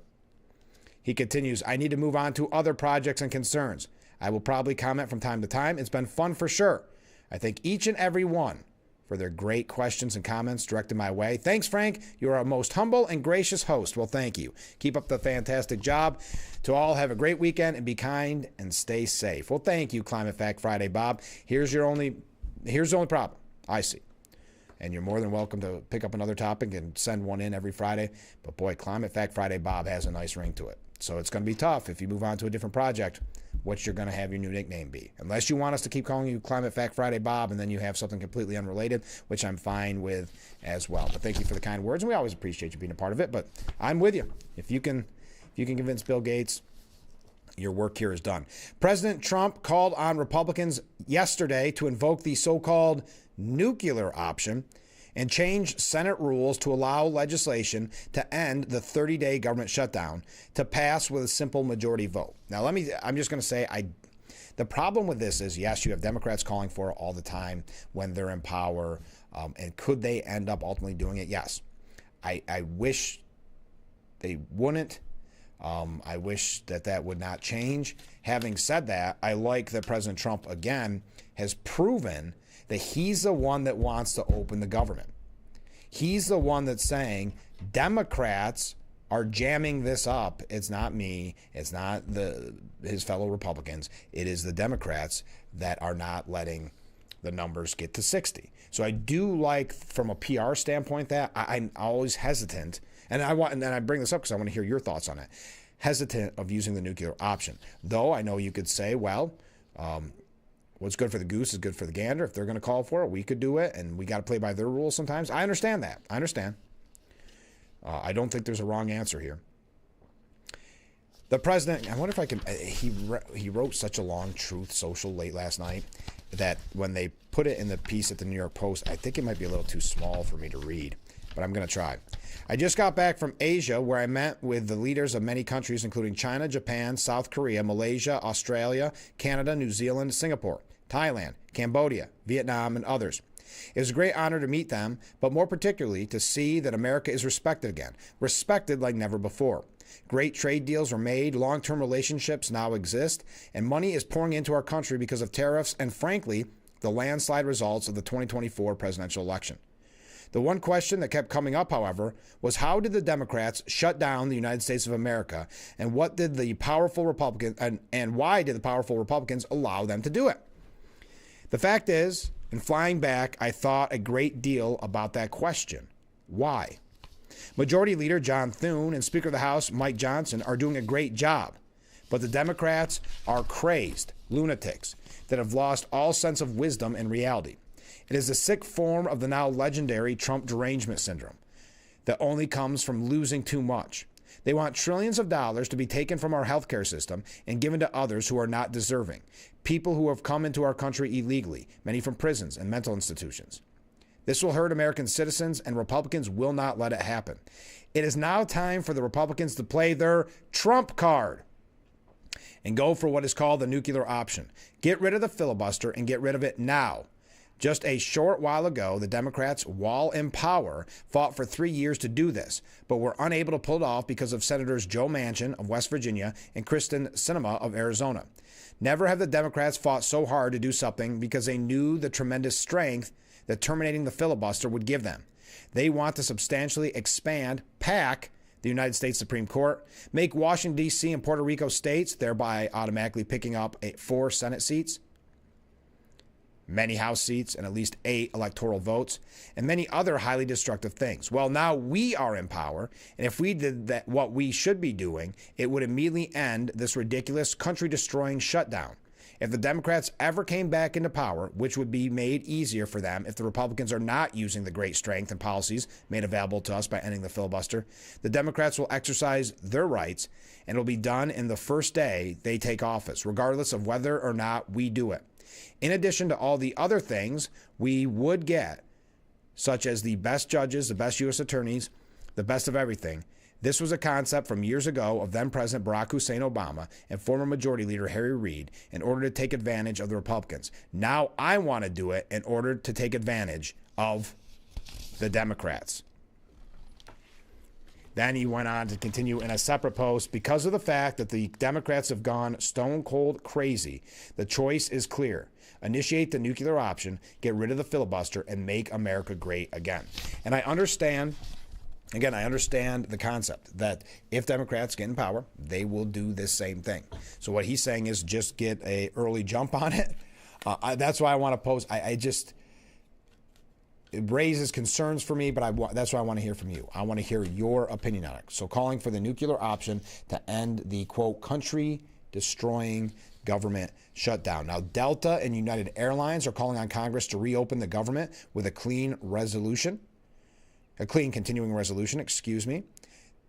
He continues, I need to move on to other projects and concerns. I will probably comment from time to time. It's been fun for sure. I thank each and every one for their great questions and comments directed my way. Thanks, Frank. You are a most humble and gracious host. Well, thank you. Keep up the fantastic job. To all, have a great weekend and be kind and stay safe. Well, thank you, Climate Fact Friday, Bob. Here's your only Here's the only problem I see. And you're more than welcome to pick up another topic and send one in every Friday. But boy, Climate Fact Friday Bob has a nice ring to it. So it's going to be tough if you move on to a different project, what you're going to have your new nickname be. Unless you want us to keep calling you Climate Fact Friday Bob and then you have something completely unrelated, which I'm fine with as well. But thank you for the kind words, and we always appreciate you being a part of it. But I'm with you. If you can convince Bill Gates, your work here is done. President Trump called on Republicans yesterday to invoke the so-called nuclear option and change Senate rules to allow legislation to end the 30-day government shutdown to pass with a simple majority vote. Now, I'm just going to say, the problem with this is, yes, you have Democrats calling for it all the time when they're in power. And could they end up ultimately doing it? Yes. I wish they wouldn't. I wish that would not change. Having said that, I like that President Trump, again, has proven that he's the one that wants to open the government. He's the one that's saying Democrats are jamming this up. It's not me. It's not his fellow Republicans. It is the Democrats that are not letting the numbers get to 60. So I do like, from a PR standpoint, that I'm always hesitant. And I bring this up because I want to hear your thoughts on it. Hesitant of using the nuclear option. Though I know you could say, well, what's good for the goose is good for the gander. If they're going to call for it, we could do it, and we got to play by their rules sometimes. I understand that. I understand. I don't think there's a wrong answer here. The president, I wonder if I can, he wrote such a long Truth Social late last night that when they put it in the piece at the New York Post, I think it might be a little too small for me to read, but I'm going to try. I just got back from Asia, where I met with the leaders of many countries, including China, Japan, South Korea, Malaysia, Australia, Canada, New Zealand, Singapore, Thailand, Cambodia, Vietnam, and others. It was a great honor to meet them, but more particularly to see that America is respected again, respected like never before. Great trade deals were made, long-term relationships now exist, and money is pouring into our country because of tariffs and, frankly, the landslide results of the 2024 presidential election. The one question that kept coming up, however, was how did the Democrats shut down the United States of America, and what did the powerful Republicans and why did the powerful Republicans allow them to do it? The fact is, in flying back, I thought a great deal about that question. Why? Majority Leader John Thune and Speaker of the House Mike Johnson are doing a great job, but the Democrats are crazed lunatics that have lost all sense of wisdom and reality. It is a sick form of the now legendary Trump derangement syndrome that only comes from losing too much. They want trillions of dollars to be taken from our healthcare system and given to others who are not deserving, people who have come into our country illegally, many from prisons and mental institutions. This will hurt American citizens, and Republicans will not let it happen. It is now time for the Republicans to play their Trump card and go for what is called the nuclear option. Get rid of the filibuster and get rid of it now. Just a short while ago, the Democrats, while in power, fought for 3 years to do this, but were unable to pull it off because of Senators Joe Manchin of West Virginia and Kristen Sinema of Arizona. Never have the Democrats fought so hard to do something because they knew the tremendous strength that terminating the filibuster would give them. They want to substantially expand, pack the United States Supreme Court, make Washington, D.C. and Puerto Rico states, thereby automatically picking up 4 Senate seats, many House seats, and at least 8 electoral votes, and many other highly destructive things. Well, now we are in power, and if we did that, what we should be doing, it would immediately end this ridiculous country-destroying shutdown. If the Democrats ever came back into power, which would be made easier for them if the Republicans are not using the great strength and policies made available to us by ending the filibuster, the Democrats will exercise their rights, and it will be done in the first day they take office, regardless of whether or not we do it. In addition to all the other things we would get, such as the best judges, the best U.S. attorneys, the best of everything, this was a concept from years ago of then-President Barack Hussein Obama and former Majority Leader Harry Reid in order to take advantage of the Republicans. Now I want to do it in order to take advantage of the Democrats. Then he went on to continue in a separate post, because of the fact that the Democrats have gone stone cold crazy, the choice is clear. Initiate the nuclear option, get rid of the filibuster, and make America great again. And I understand the concept that if Democrats get in power, they will do this same thing. So what he's saying is just get an early jump on it. That's why I want to post. It raises concerns for me, but that's why I want to hear from you. I want to hear your opinion on it. So calling for the nuclear option to end the, quote, country-destroying government shutdown. Now, Delta and United Airlines are calling on Congress to reopen the government with a clean continuing resolution, excuse me.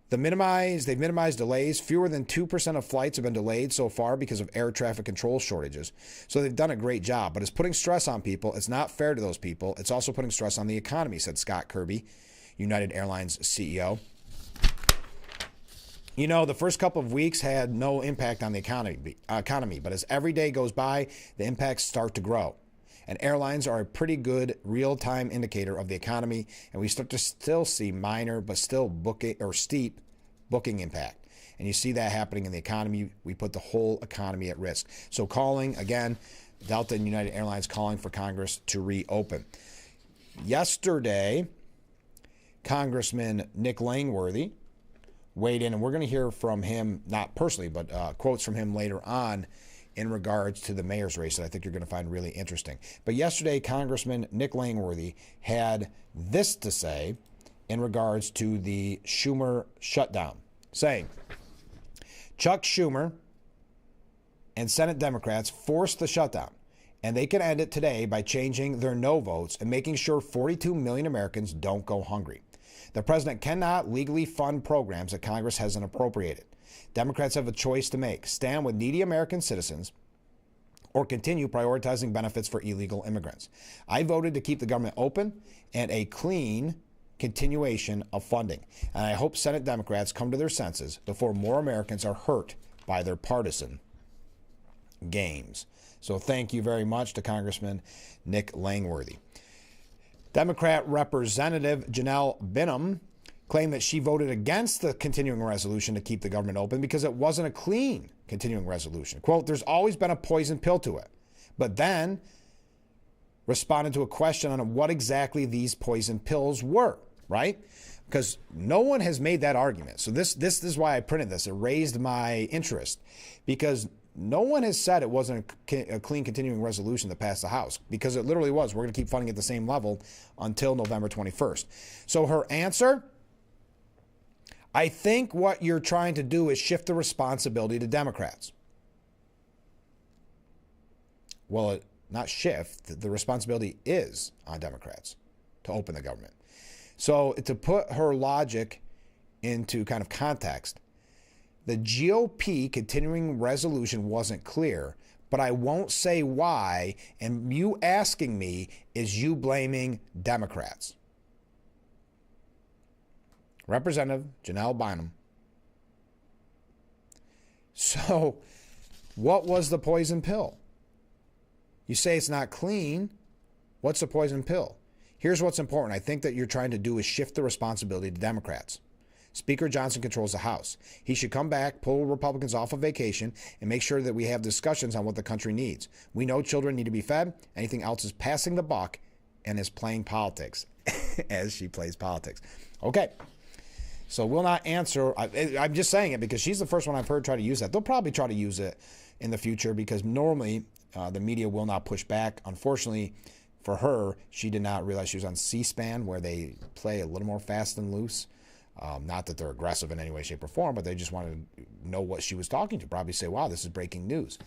They've minimized delays. Fewer than 2% of flights have been delayed so far because of air traffic control shortages. So they've done a great job, but it's putting stress on people. It's not fair to those people. It's also putting stress on the economy, said Scott Kirby, United Airlines CEO. You know, the first couple of weeks had no impact on the economy, but as every day goes by, the impacts start to grow. And airlines are a pretty good real-time indicator of the economy, and we start to still see minor but still steep booking impact. And you see that happening in the economy. We put the whole economy at risk. So calling, again, Delta and United Airlines calling for Congress to reopen. Yesterday, Congressman Nick Langworthy weighed in, and we're going to hear from him, not personally, but quotes from him later on in regards to the mayor's race that I think you're going to find really interesting. But yesterday, Congressman Nick Langworthy had this to say in regards to the Schumer shutdown, saying, Chuck Schumer and Senate Democrats forced the shutdown, and they can end it today by changing their no votes and making sure 42 million Americans don't go hungry. The president cannot legally fund programs that Congress hasn't appropriated. Democrats have a choice to make: stand with needy American citizens or continue prioritizing benefits for illegal immigrants. I voted to keep the government open and a clean continuation of funding. And I hope Senate Democrats come to their senses before more Americans are hurt by their partisan games. So thank you very much to Congressman Nick Langworthy. Democrat Representative Janelle Binham claimed that she voted against the continuing resolution to keep the government open because it wasn't a clean continuing resolution. Quote, there's always been a poison pill to it. But then responded to a question on what exactly these poison pills were, right? Because no one has made that argument. So this is why I printed this. It raised my interest because no one has said it wasn't a clean continuing resolution that passed the House, because it literally was. We're going to keep funding at the same level until November 21st. So her answer, I think what you're trying to do is shift the responsibility to Democrats. Well, not shift. The responsibility is on Democrats to open the government. So to put her logic into kind of context, the GOP continuing resolution wasn't clear, but I won't say why, and you asking me is you blaming Democrats. Representative Janelle Binham. So, what was the poison pill? You say it's not clean. What's the poison pill? Here's what's important. I think that you're trying to do is shift the responsibility to Democrats. Speaker Johnson controls the House. He should come back, pull Republicans off of vacation, and make sure that we have discussions on what the country needs. We know children need to be fed. Anything else is passing the buck and is playing politics, as she plays politics. Okay. So we'll not answer. I'm just saying it because she's the first one I've heard try to use that. They'll probably try to use it in the future because normally the media will not push back. Unfortunately for her, she did not realize she was on C-SPAN, where they play a little more fast and loose. Not that they're aggressive in any way, shape, or form, but they just wanted to know what she was talking to. Probably say, wow, this is breaking news.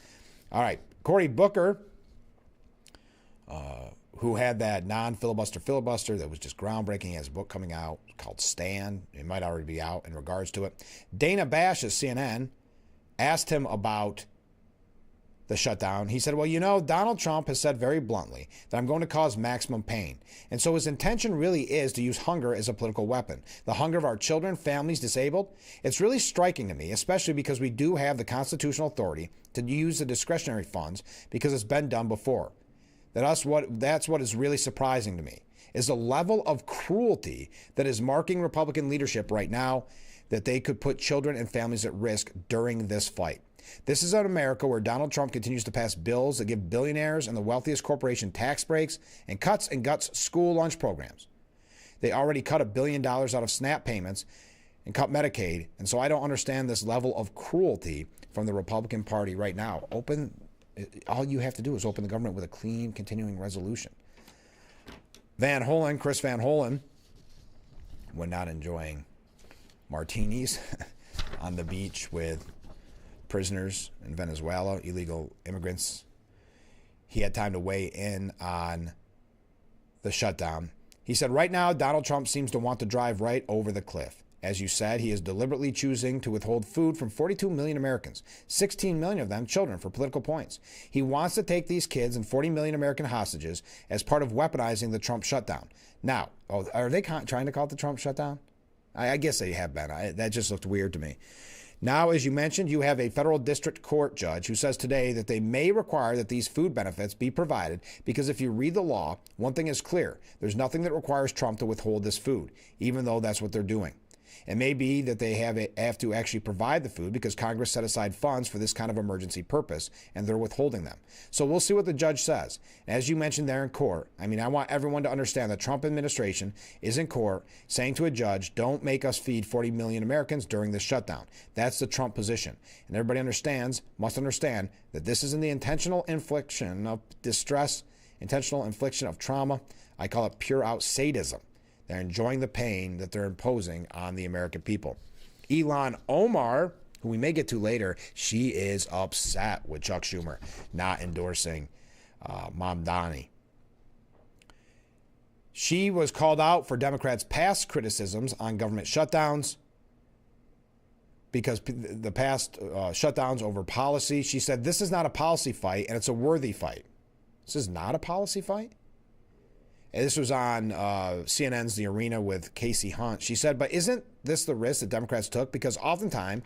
All right. Cory Booker, who had that non-filibuster filibuster that was just groundbreaking. He has a book coming out called Stand. It might already be out in regards to it. Dana Bash at CNN asked him about the shutdown. He said, well, you know, Donald Trump has said very bluntly that I'm going to cause maximum pain. And so his intention really is to use hunger as a political weapon. The hunger of our children, families, disabled. It's really striking to me, especially because we do have the constitutional authority to use the discretionary funds because it's been done before. That's what is really surprising to me, is the level of cruelty that is marking Republican leadership right now, that they could put children and families at risk during this fight. This is an America where Donald Trump continues to pass bills that give billionaires and the wealthiest corporation tax breaks and cuts and guts school lunch programs. They already cut $1 billion out of SNAP payments and cut Medicaid. And so I don't understand this level of cruelty from the Republican Party right now. Open All you have to do is open the government with a clean, continuing resolution. Chris Van Hollen, when not enjoying martinis on the beach with prisoners in Venezuela, illegal immigrants, he had time to weigh in on the shutdown. He said, right now, Donald Trump seems to want to drive right over the cliff. As you said, he is deliberately choosing to withhold food from 42 million Americans, 16 million of them children, for political points. He wants to take these kids and 40 million American hostages as part of weaponizing the Trump shutdown. Now, are they trying to call it the Trump shutdown? I guess they have been. That just looked weird to me. Now, as you mentioned, you have a federal district court judge who says today that they may require that these food benefits be provided because if you read the law, one thing is clear. There's nothing that requires Trump to withhold this food, even though that's what they're doing. It may be that they have to actually provide the food because Congress set aside funds for this kind of emergency purpose, and they're withholding them. So we'll see what the judge says. As you mentioned there in court, I want everyone to understand the Trump administration is in court saying to a judge, don't make us feed 40 million Americans during this shutdown. That's the Trump position. And everybody must understand that this isn't the intentional infliction of distress, intentional infliction of trauma. I call it pure out sadism. They're enjoying the pain that they're imposing on the American people. Ilhan Omar, who we may get to later, she is upset with Chuck Schumer not endorsing Mamdani. She was called out for Democrats' past criticisms on government shutdowns because the past shutdowns over policy. She said, this is not a policy fight, and it's a worthy fight. This is not a policy fight? And this was on CNN's The Arena with Casey Hunt. She said, but isn't this the risk that Democrats took? Because oftentimes,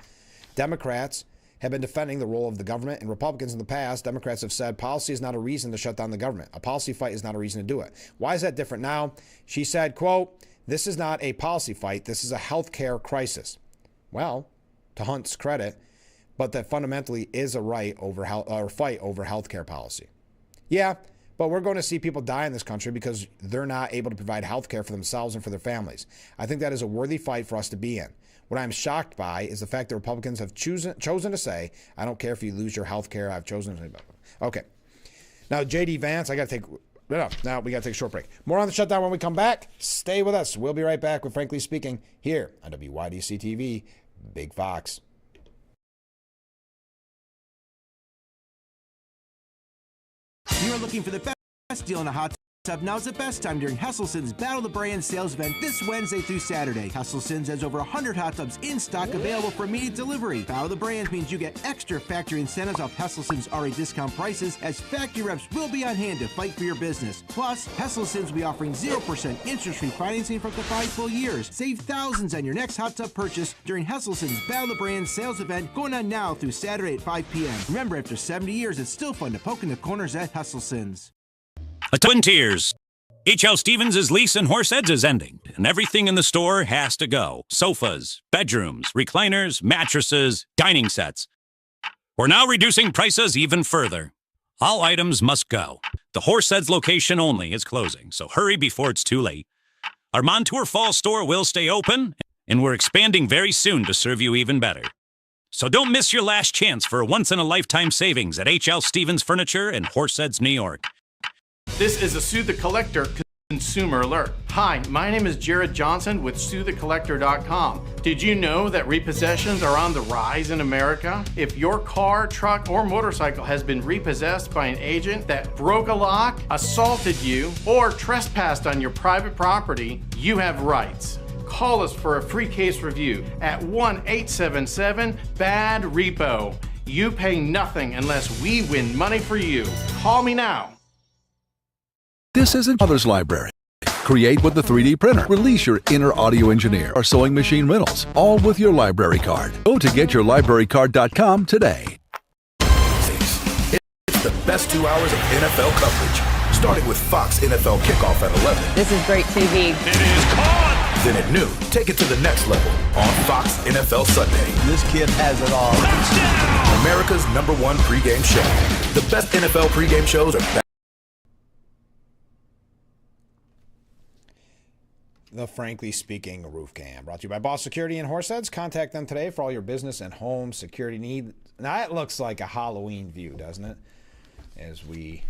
Democrats have been defending the role of the government, and Republicans in the past, Democrats have said policy is not a reason to shut down the government. A policy fight is not a reason to do it. Why is that different now? She said, quote, this is not a policy fight. This is a healthcare crisis. Well, to Hunt's credit, but that fundamentally is a fight over healthcare policy. Yeah, but we're going to see people die in this country because they're not able to provide health care for themselves and for their families. I think that is a worthy fight for us to be in. What I'm shocked by is the fact that Republicans have chosen to say, I don't care if you lose your health care, I've chosen to. Okay. Now, J.D. Vance, we got to take a short break. More on the shutdown when we come back. Stay with us. We'll be right back with Frankly Speaking here on WYDC TV, Big Fox. You're looking for the best deal on a hot tub. Now's the best time during Hesselsen's Battle of the Brand sales event this Wednesday through Saturday. Hesselsen's has over 100 hot tubs in stock available for immediate delivery. Battle of the Brands means you get extra factory incentives off Hesselsen's already discount prices, as factory reps will be on hand to fight for your business. Plus, Hesselsen's will be offering 0% interest-free financing for up to 5 full years. Save thousands on your next hot tub purchase during Hesselsen's Battle of the Brands sales event going on now through Saturday at 5 p.m. Remember, after 70 years, it's still fun to poke in the corners at Hesselsen's. Twin Tiers. H.L. Stevens' lease in Horseheads is ending, and everything in the store has to go. Sofas, bedrooms, recliners, mattresses, dining sets. We're now reducing prices even further. All items must go. The Horseheads location only is closing, so hurry before it's too late. Our Montour Fall store will stay open, and we're expanding very soon to serve you even better. So don't miss your last chance for a once-in-a-lifetime savings at H.L. Stevens Furniture in Horseheads, New York. This is a Sue the Collector consumer alert. Hi, my name is Jared Johnson with SueTheCollector.com. Did you know that repossessions are on the rise in America? If your car, truck, or motorcycle has been repossessed by an agent that broke a lock, assaulted you, or trespassed on your private property, you have rights. Call us for a free case review at 1-877-BAD-REPO. You pay nothing unless we win money for you. Call me now. This isn't Mother's Library. Create with the 3D printer. Release your inner audio engineer or sewing machine riddles, all with your library card. Go to getyourlibrarycard.com today. It's the best 2 hours of NFL coverage, starting with Fox NFL Kickoff at 11. This is great TV. It is caught! Then at noon, take it to the next level on Fox NFL Sunday. This kid has it all. Touchdown! America's #1 pregame show. The best NFL pregame shows are back. The Frankly Speaking Roof Cam, brought to you by Boss Security in Horseheads. Contact them today for all your business and home security needs. Now, it looks like a Halloween view, doesn't it? as we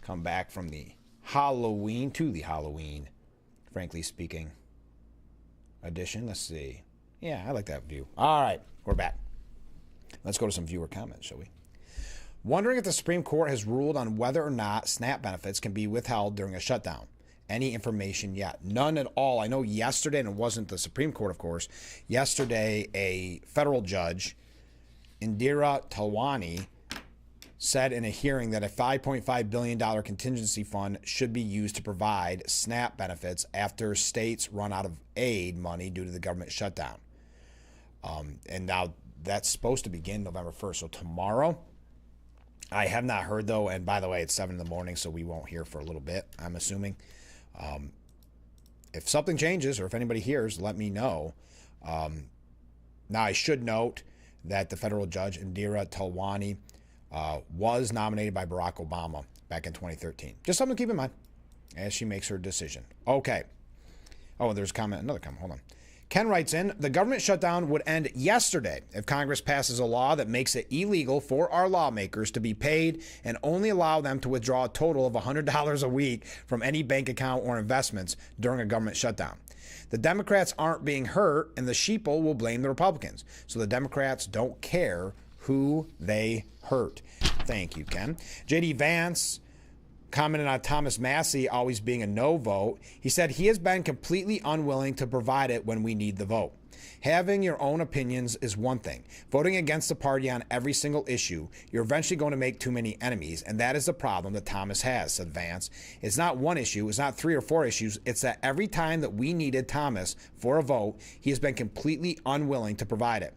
come back from the Halloween, frankly speaking, edition. Let's see. Yeah, I like that view. All right, we're back. Let's go to some viewer comments, shall we? Wondering if the Supreme Court has ruled on whether or not SNAP benefits can be withheld during a shutdown. Any information yet? None at all. I know yesterday, and it wasn't the Supreme Court, of course, yesterday a federal judge, Indira Talwani, said in a hearing that a $5.5 billion contingency fund should be used to provide SNAP benefits after states run out of aid money due to the government shutdown. And now that's supposed to begin November 1st, so tomorrow. I have not heard, though, and by the way, it's 7 in the morning, so we won't hear for a little bit, I'm assuming. If something changes or if anybody hears, let me know. Now, I should note that the federal judge, Indira Talwani, was nominated by Barack Obama back in 2013. Just something to keep in mind as she makes her decision. Okay. Oh, there's another comment. Hold on. Ken writes in, the government shutdown would end yesterday if Congress passes a law that makes it illegal for our lawmakers to be paid and only allow them to withdraw a total of $100 a week from any bank account or investments during a government shutdown. The Democrats aren't being hurt, and the sheeple will blame the Republicans. So the Democrats don't care who they hurt. Thank you, Ken. J.D. Vance commented on Thomas Massie always being a no vote. He said he has been completely unwilling to provide it when we need the vote. Having your own opinions is one thing. Voting against the party on every single issue, you're eventually going to make too many enemies, and that is the problem that Thomas has, said Vance. It's not one issue, it's not 3 or 4 issues, it's that every time that we needed Thomas for a vote, he has been completely unwilling to provide it.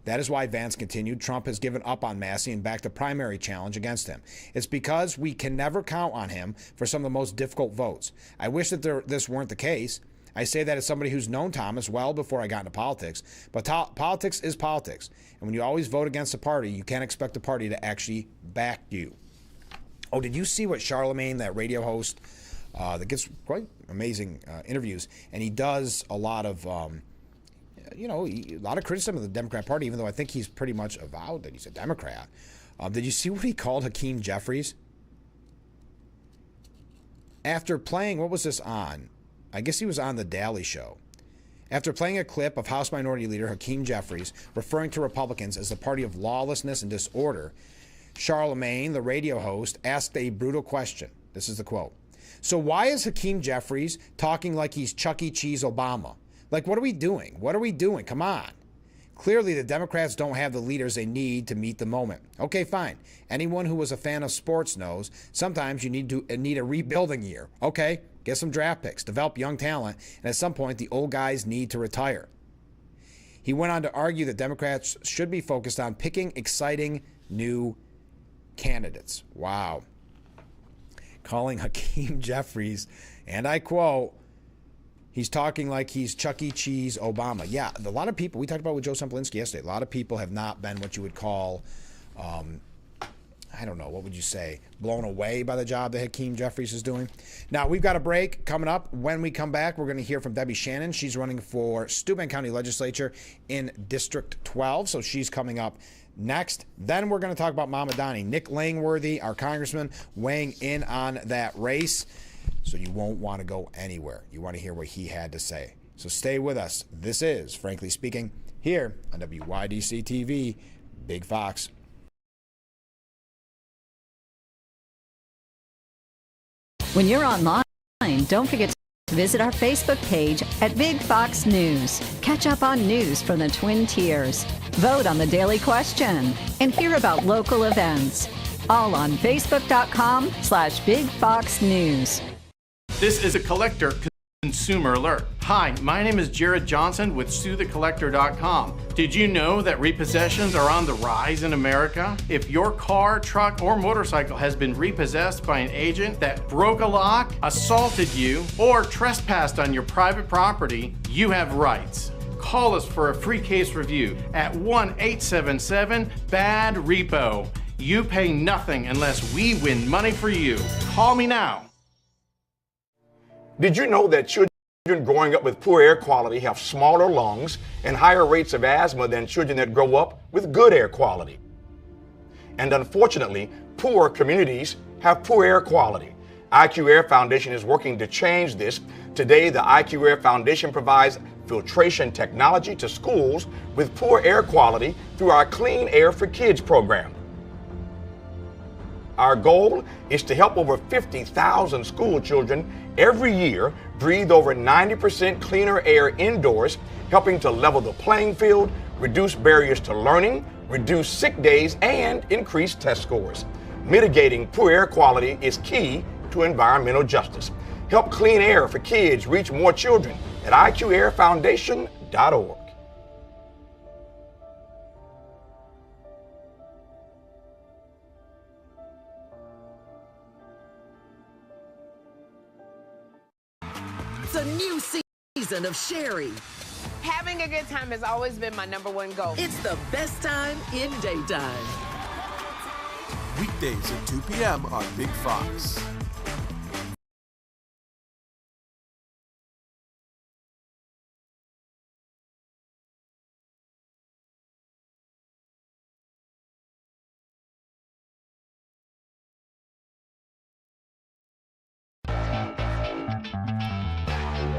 That is why Vance continued, Trump has given up on Massie and backed a primary challenge against him. It's because we can never count on him for some of the most difficult votes. I wish that this weren't the case. I say that as somebody who's known Thomas well before I got into politics. But politics is politics. And when you always vote against a party, you can't expect the party to actually back you. Oh, did you see what Charlemagne, that radio host that gets quite amazing interviews, and he does a lot of... a lot of criticism of the Democrat Party, even though I think he's pretty much avowed that he's a Democrat. Did you see what he called Hakeem Jeffries? After playing, what was this on? I guess he was on The Daily Show. After playing a clip of House Minority Leader Hakeem Jeffries referring to Republicans as the party of lawlessness and disorder, Charlemagne, the radio host, asked a brutal question. This is the quote. So why is Hakeem Jeffries talking like he's Chuck E. Cheese Obama? Like, what are we doing? What are we doing? Come on. Clearly, the Democrats don't have the leaders they need to meet the moment. Okay, fine. Anyone who was a fan of sports knows sometimes you need a rebuilding year. Okay, get some draft picks, develop young talent, and at some point, the old guys need to retire. He went on to argue that Democrats should be focused on picking exciting new candidates. Wow. Calling Hakeem Jeffries, and I quote, he's talking like he's Chuck E. Cheese Obama. Yeah, a lot of people, we talked about with Joe Semplinsky yesterday, a lot of people have not been what you would call, I don't know, what would you say, blown away by the job that Hakeem Jeffries is doing. Now, we've got a break coming up. When we come back, we're going to hear from Debbie Shannon. She's running for Steuben County Legislature in District 12, so she's coming up next. Then we're going to talk about Mamadani. Nick Langworthy, our congressman, weighing in on that race. So you won't want to go anywhere. You want to hear what he had to say. So stay with us. This is, frankly speaking, here on WYDC TV, Big Fox. When you're online, don't forget to visit our Facebook page at Big Fox News. Catch up on news from the Twin Tiers. Vote on the daily question and hear about local events. All on Facebook.com/Big Fox News. This is a Collector Consumer Alert. Hi, my name is Jared Johnson with SueTheCollector.com. Did you know that repossessions are on the rise in America? If your car, truck, or motorcycle has been repossessed by an agent that broke a lock, assaulted you, or trespassed on your private property, you have rights. Call us for a free case review at 1-877-BAD-REPO. You pay nothing unless we win money for you. Call me now. Did you know that children growing up with poor air quality have smaller lungs and higher rates of asthma than children that grow up with good air quality? And unfortunately, poor communities have poor air quality. IQ Air Foundation is working to change this. Today, the IQ Air Foundation provides filtration technology to schools with poor air quality through our Clean Air for Kids program. Our goal is to help over 50,000 school children every year breathe over 90% cleaner air indoors, helping to level the playing field, reduce barriers to learning, reduce sick days, and increase test scores. Mitigating poor air quality is key to environmental justice. Help Clean Air for Kids reach more children at iqairfoundation.org. It's a new season of Sherry. Having a good time has always been my #1 goal. It's the best time in daytime. Weekdays at 2 p.m. on Big Fox.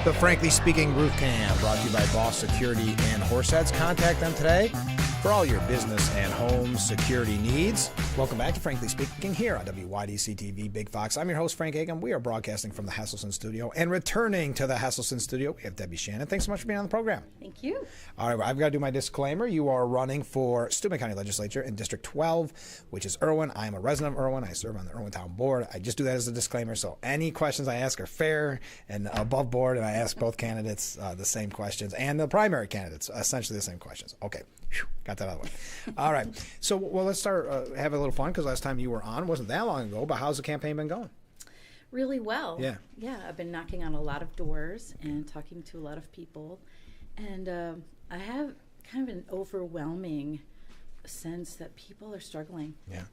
The Frankly Speaking Roof Cam, brought to you by Boss Security and Horseheads. Contact them today for all your business and home security needs. Welcome back to Frankly Speaking here on WYDC TV Big Fox. I'm your host, Frank Agam. We are broadcasting from the Hasselson Studio. And returning to the Hasselson Studio, we have Debbie Shannon. Thanks so much for being on the program. Thank you. All right, I've got to do my disclaimer. You are running for Steuben County Legislature in District 12, which is Irwin. I am a resident of Irwin. I serve on the Irwin Town Board. I just do that as a disclaimer, so any questions I ask are fair and above board, and I ask both candidates the same questions, and the primary candidates essentially the same questions. Okay. Got that out of the way. All right. So, well, let's start have a little fun, because last time you were on wasn't that long ago, but how's the campaign been going? Really well. Yeah. Yeah, I've been knocking on a lot of doors and talking to a lot of people. And I have kind of an overwhelming sense that people are struggling. Yeah.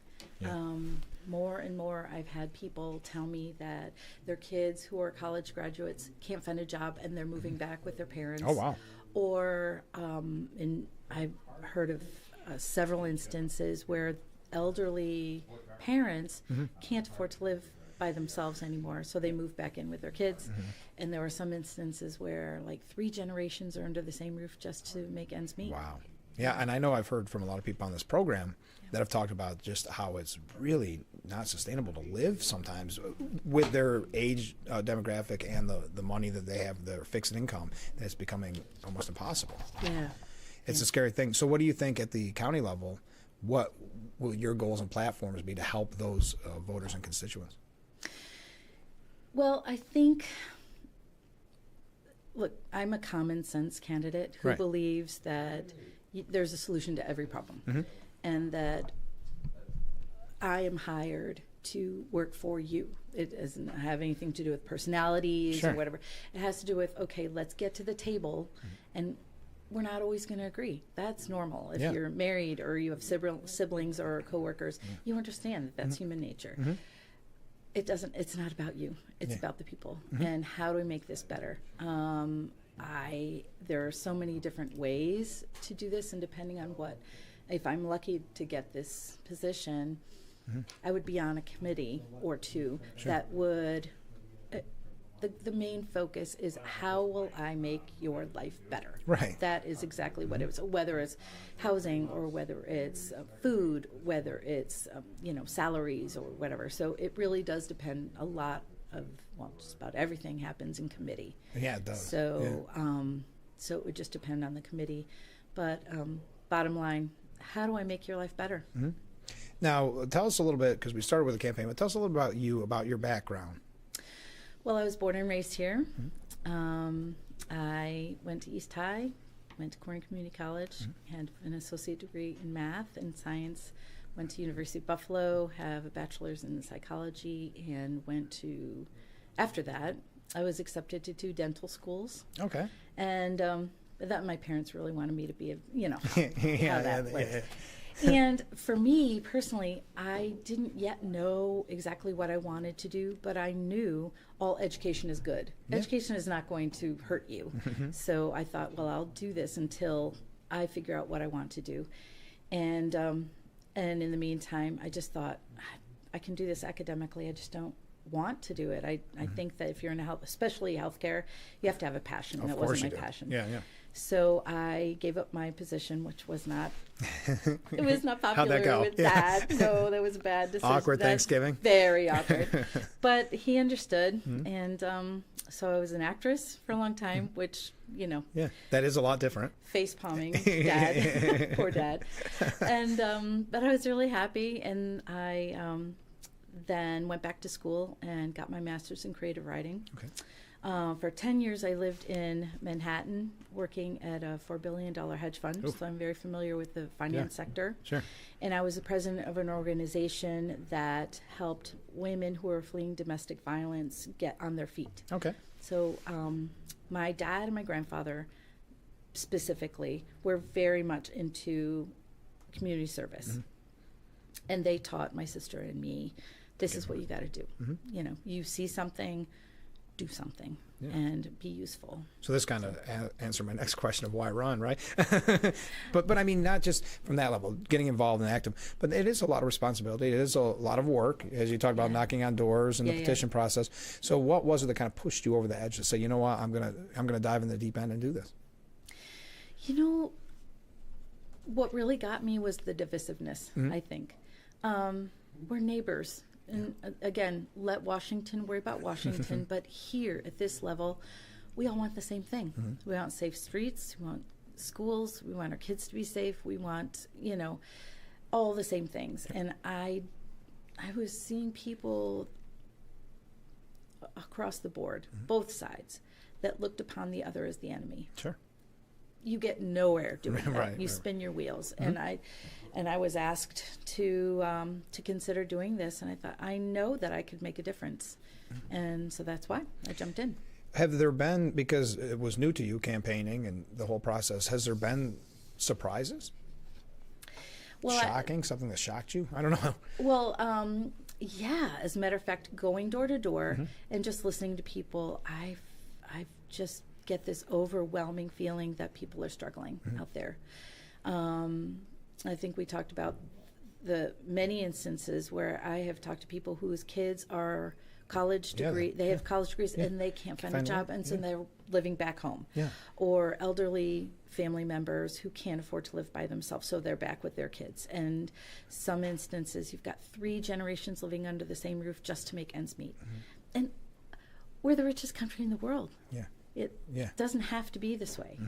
More and more, I've had people tell me that their kids who are college graduates can't find a job and they're moving back with their parents. Oh, wow. Or I've heard of several instances where elderly parents can't afford to live by themselves anymore, so they move back in with their kids. And there were some instances where like 3 generations are under the same roof just to make ends meet. Wow. Yeah, and I know I've heard from a lot of people on this program that have talked about just how it's really not sustainable to live sometimes with their age demographic and the money that they have, their fixed income, that it's becoming almost impossible. Yeah. It's a scary thing. So what do you think at the county level, what will your goals and platforms be to help those voters and constituents? Well, I think, look, I'm a common sense candidate who Right. believes that there's a solution to every problem, and that I am hired to work for you. It doesn't have anything to do with personalities Sure. or whatever. It has to do with, okay, let's get to the table, and we're not always going to agree. That's normal. If Yeah. you're married or you have siblings or coworkers, you understand that that's human nature. It's not about you. It's about the people. And how do we make this better? There are so many different ways to do this, and depending on if I'm lucky to get this position, I would be on a committee or two that would, the main focus is how will I make your life better? Right. That is exactly what it was, whether it's housing or whether it's food, whether it's, salaries or whatever. So it really does depend a lot of, just about everything happens in committee. Yeah, it does. So, so it would just depend on the committee. But bottom line, how do I make your life better? Now, tell us a little bit, because we started with the campaign, but tell us a little about you, about your background. Well, I was born and raised here. I went to East High, went to Corning Community College, had an associate degree in math and science, went to University of Buffalo, have a bachelor's in psychology, and after that, I was accepted to 2 dental schools. Okay. And that my parents really wanted me to be how that works. Yeah. And for me personally, I didn't yet know exactly what I wanted to do, but I knew all education is good. Yeah. Education is not going to hurt you. So I thought, well, I'll do this until I figure out what I want to do. And And in the meantime, I just thought, I can do this academically. I just don't want to do it. I think that if you're in health, especially healthcare, you have to have a passion. And that wasn't my passion. Yeah. So I gave up my position, which was not, it was not popular How'd that go? with Dad. No, that was a bad decision. Awkward Thanksgiving? Very awkward. But he understood. And so I was an actress for a long time, which, Yeah, that is a lot different. Face palming, Dad, poor Dad. And, but I was really happy. And I then went back to school and got my master's in creative writing. Okay. For 10 years, I lived in Manhattan working at a $4 billion hedge fund. Oof. So I'm very familiar with the finance sector. Sure. And I was the president of an organization that helped women who are fleeing domestic violence get on their feet. Okay. So my dad and my grandfather specifically were very much into community service. And they taught my sister and me, this is what you got to do. You see something, do something, and be useful. So this kind of answered my next question of why run, right? but I mean, not just from that level, getting involved and active, but it is a lot of responsibility. It is a lot of work, as you talked about knocking on doors and the petition process. So what was it that kind of pushed you over the edge to say, you know what, I'm gonna dive in the deep end and do this? What really got me was the divisiveness, I think. We're neighbors. And again, let Washington worry about Washington. But here at this level, we all want the same thing. We want safe streets. We want schools. We want our kids to be safe. We want, all the same things. And I was seeing people across the board, both sides, that looked upon the other as the enemy. Sure. You get nowhere doing that. Right, you spin your wheels. And I was asked to consider doing this, and I thought, I know that I could make a difference. And so that's why I jumped in. Have there been, because it was new to you, campaigning and the whole process, has there been surprises? Well, shocking? Something that shocked you? I don't know. Well, yeah. As a matter of fact, going door to door and just listening to people, I just get this overwhelming feeling that people are struggling out there. I think we talked about the many instances where I have talked to people whose kids are college degree, they have college degrees and they can't find a job, and so they're living back home. Or elderly family members who can't afford to live by themselves, so they're back with their kids. And some instances, you've got 3 generations living under the same roof just to make ends meet. And we're the richest country in the world. It doesn't have to be this way.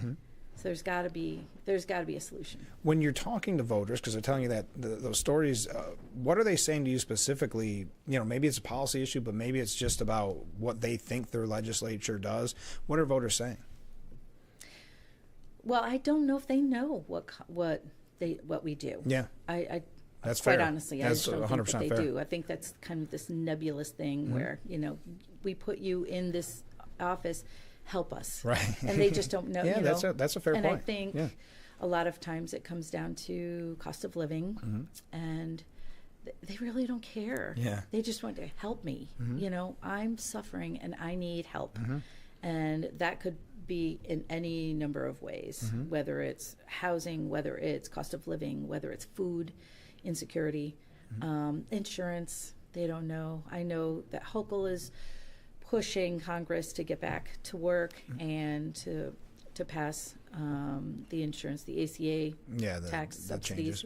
So there's got to be a solution. When you're talking to voters, because they're telling you that those stories, what are they saying to you specifically? Maybe it's a policy issue, but maybe it's just about what they think their legislature does. What are voters saying? Well, I don't know if they know what we do. Yeah, that's fair. Quite honestly, that's I don't 100% think that they fair. do. I think that's kind of this nebulous thing where we put you in this office. Help us, right? And they just don't know. That's a fair point. point. And I think a lot of times it comes down to cost of living, and they really don't care. They just want to help me. I'm suffering and I need help, and that could be in any number of ways. Whether it's housing, whether it's cost of living, whether it's food insecurity, insurance. They don't know. I know that Hochul is pushing Congress to get back to work and to pass the insurance, the ACA tax subsidies.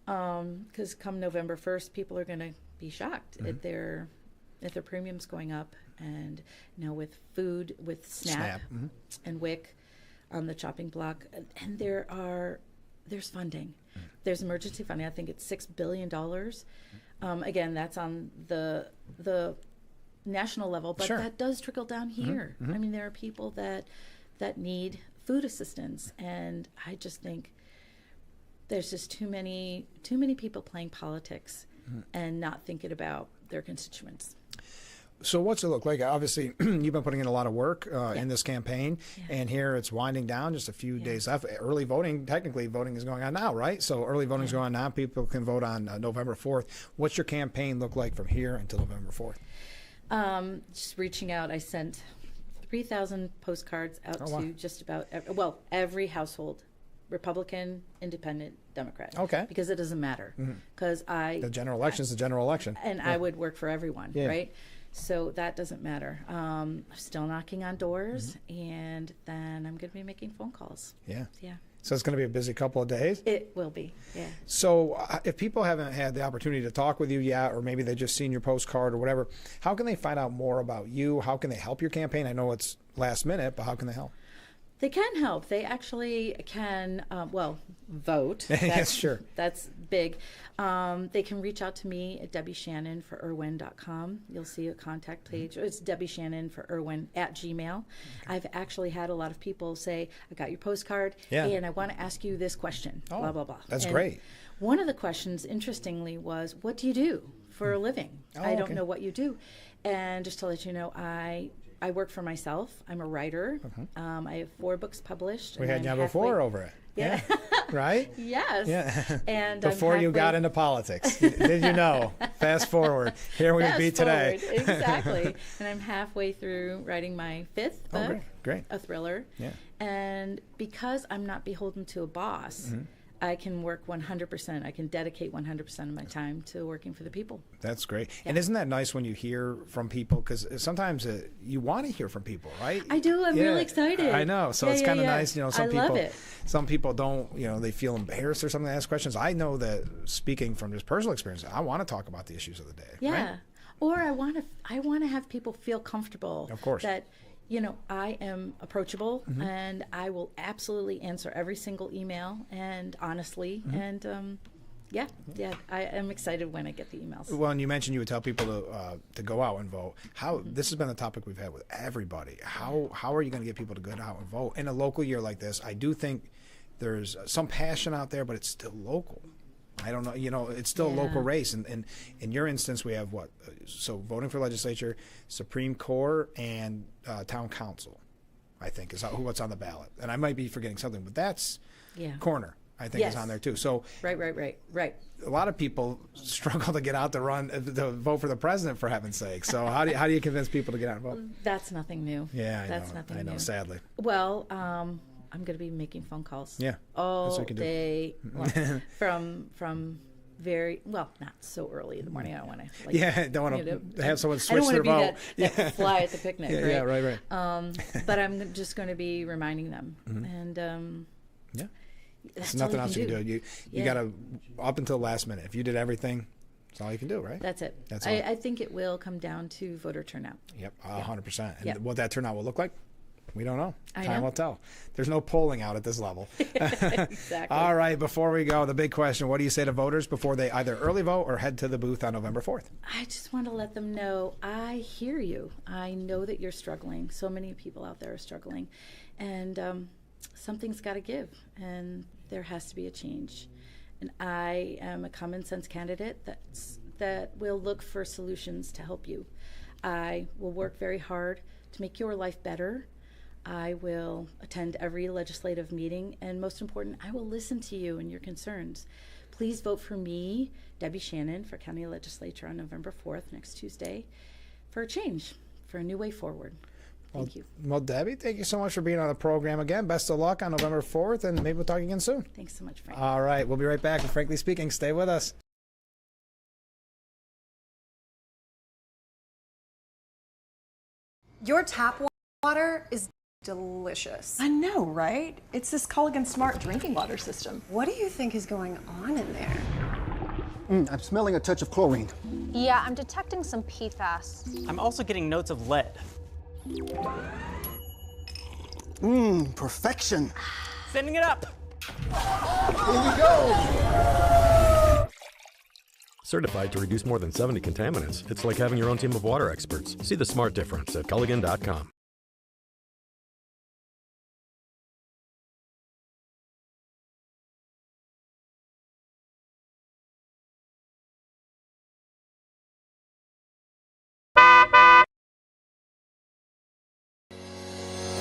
Because come November 1st, people are going to be shocked at their premiums going up, and with food, with SNAP. And WIC on the chopping block, and there's funding. There's emergency funding. I think it's $6 billion. Again, that's on the national level, but that does trickle down here. I mean, there are people that need food assistance, and I just think there's just too many people playing politics and not thinking about their constituents. So what's it look like? Obviously, you've been putting in a lot of work in this campaign, and here it's winding down, just a few days left. Early voting, technically voting is going on now, right? So early voting is going on now. People can vote on November 4th. What's your campaign look like from here until November 4th? Just reaching out. I sent 3,000 postcards out to just about every household Republican, Independent, Democrat. Okay. Because it doesn't matter. Because the general election is the general election. And I would work for everyone, Yeah. right? So that doesn't matter. I'm still knocking on doors, and then I'm going to be making phone calls. Yeah. Yeah. So it's going to be a busy couple of days? It will be, yeah. So if people haven't had the opportunity to talk with you yet, or maybe they've just seen your postcard or whatever, how can they find out more about you? How can they help your campaign? I know it's last minute, but how can they help? They can help. They actually can, vote. Yes, sure. That's big. They can reach out to me at DebbieShannonForIrwin.com. You'll see a contact page. It's DebbieShannonForIrwin at Gmail. I've actually had a lot of people say, I got your postcard, and I want to ask you this question, blah, blah, blah. That's and great. One of the questions, interestingly, was, what do you do for a living? I don't know what you do. And just to let you know, I work for myself. I'm a writer. I have 4 books published. We had you before over it. Yeah. Right? Yes. Yeah. And before you got into politics, did you know? Fast forward. Here we be today. Exactly. And I'm halfway through writing my 5th book. Great. A thriller. Yeah. And because I'm not beholden to a boss, I can work 100%. I can dedicate 100% of my time to working for the people. That's great. Yeah. And isn't that nice when you hear from people? Because sometimes you want to hear from people, right? I do. I'm really excited. I know. So it's kind of nice. You know, some people, love it. Some people don't, you know, they feel embarrassed or something to ask questions. I know that speaking from just personal experience, I want to talk about the issues of the day. Yeah. Right? Or I want to have people feel comfortable. Of course. That, you know, I am approachable and I will absolutely answer every single email and honestly. And I am excited when I get the emails. Well, and you mentioned you would tell people to go out and vote. How this has been a topic we've had with everybody. How are you going to get people to go out and vote in a local year like this? I do think there's some passion out there, but it's still local. I don't know. You know, it's still a local race. And in your instance, we have what? So voting for legislature, Supreme Court, and town council, I think, is what's on the ballot. And I might be forgetting something, but that's corner, I think, is on there too. So Right. a lot of people struggle to get out to vote for the president, for heaven's sake. So how do you convince people to get out and vote? That's nothing new. Yeah, I know, sadly. Well, I'm going to be making phone calls. Yeah. All day long. from very, well, not so early in the morning. I don't want to. Don't want to have someone switch their vote. I don't want to be that fly at the picnic, right? Yeah, right. But I'm just going to be reminding them. And there's nothing else you can do. You got to, up until last minute. If you did everything, that's all you can do, right? That's it. That's all. I think it will come down to voter turnout. Yep, 100%. And what that turnout will look like, we don't know. I Time know. will tell. There's no polling out at this level. Exactly. All right, before we go, the big question, what do you say to voters before they either early vote or head to the booth on November 4th? I just want to let them know I hear you. I know that you're struggling. So many people out there are struggling. And something's got to give. And there has to be a change. And I am a common sense candidate that will look for solutions to help you. I will work very hard to make your life better. I will attend every legislative meeting, and most important, I will listen to you and your concerns. Please vote for me, Debbie Shannon, for County Legislature on November 4th, next Tuesday, for a change, for a new way forward. Thank you. Well, Debbie, thank you so much for being on the program again. Best of luck on November 4th, and maybe we'll talk again soon. Thanks so much, Frank. All right, we'll be right back with Frankly Speaking. Stay with us. Your tap water is delicious. I know, right? It's this Culligan Smart drinking water system. What do you think is going on in there? I'm smelling a touch of chlorine. Yeah, I'm detecting some PFAS. I'm also getting notes of lead. Perfection. Sending it up. Here we go. Certified to reduce more than 70 contaminants. It's like having your own team of water experts. See the smart difference at Culligan.com.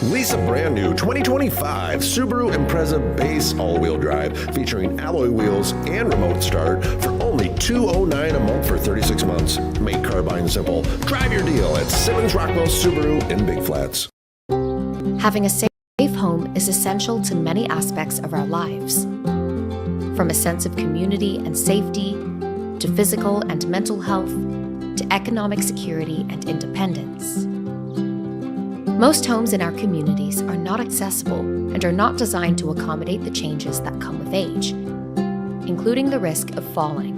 Lease a brand new 2025 Subaru Impreza Base all-wheel drive featuring alloy wheels and remote start for only $209 a month for 36 months. Make car buying simple. Drive your deal at Simmons Rockwell Subaru in Big Flats. Having a safe safe home is essential to many aspects of our lives, from a sense of community and safety, to physical and mental health, to economic security and independence. Most homes in our communities are not accessible and are not designed to accommodate the changes that come with age, including the risk of falling.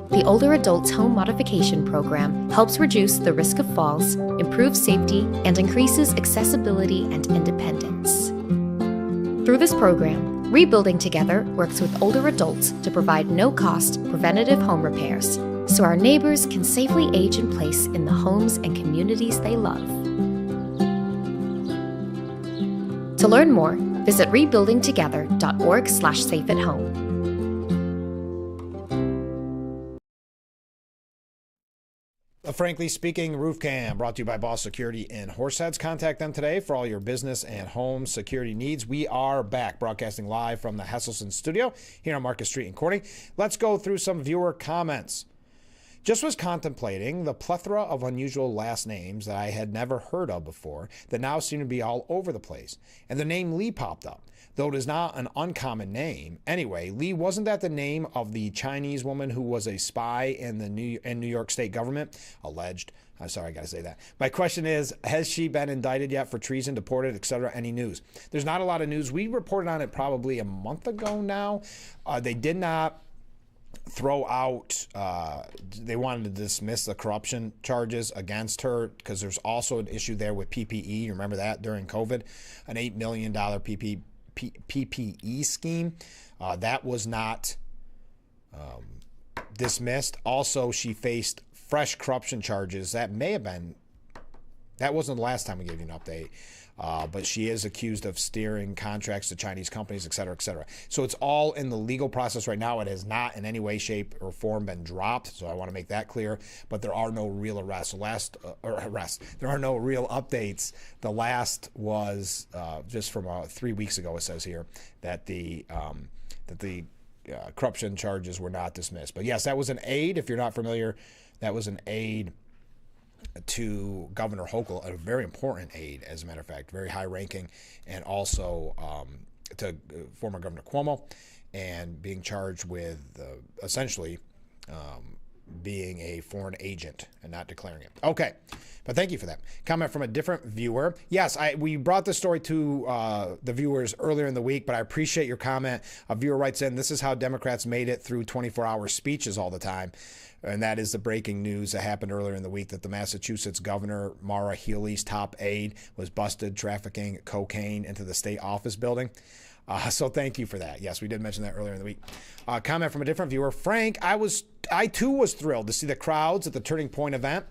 The Older Adults Home Modification Program helps reduce the risk of falls, improves safety, and increases accessibility and independence. Through this program, Rebuilding Together works with older adults to provide no-cost preventative home repairs so our neighbors can safely age in place in the homes and communities they love. To learn more, visit rebuildingtogether.org/safeathome. Frankly Speaking Roof Cam, brought to you by Boss Security in Horseheads. Contact them today for all your business and home security needs. We are back, broadcasting live from the Hesselson studio here on Market Street in Corning. Let's go through some viewer comments. Just was contemplating the plethora of unusual last names that I had never heard of before that now seem to be all over the place. And the name Lee popped up, though it is not an uncommon name. Anyway, Lee, wasn't that the name of the Chinese woman who was a spy in the New York State government? Alleged. I'm sorry, I got to say that. My question is, has she been indicted yet for treason, deported, etc.? Any news? There's not a lot of news. We reported on it probably a month ago now. They did not throw out, they wanted to dismiss the corruption charges against her because there's also an issue there with PPE. You remember that during COVID? An $8 million PPE scheme. That was not dismissed. Also, she faced fresh corruption charges. That wasn't the last time we gave you an update. But she is accused of steering contracts to Chinese companies, et cetera, et cetera. So it's all in the legal process right now. It has not in any way, shape, or form been dropped. So I want to make that clear. But there are no real arrests. There are no real updates. The last was just from 3 weeks ago. It says here that the corruption charges were not dismissed. But yes, that was an aide. If you're not familiar, that was an aide to Governor Hochul, a very important aide, as a matter of fact, very high ranking, and also to former Governor Cuomo, and being charged with essentially being a foreign agent and not declaring it. Okay, but thank you for that. Comment from a different viewer. Yes, we brought this story to the viewers earlier in the week, but I appreciate your comment. A viewer writes in, this is how Democrats made it through 24-hour speeches all the time. And that is the breaking news that happened earlier in the week that the Massachusetts governor, Maura Healey's top aide, was busted trafficking cocaine into the state office building. So thank you for that. Yes, we did mention that earlier in the week. Comment from a different viewer. Frank, I too was thrilled to see the crowds at the Turning Point event.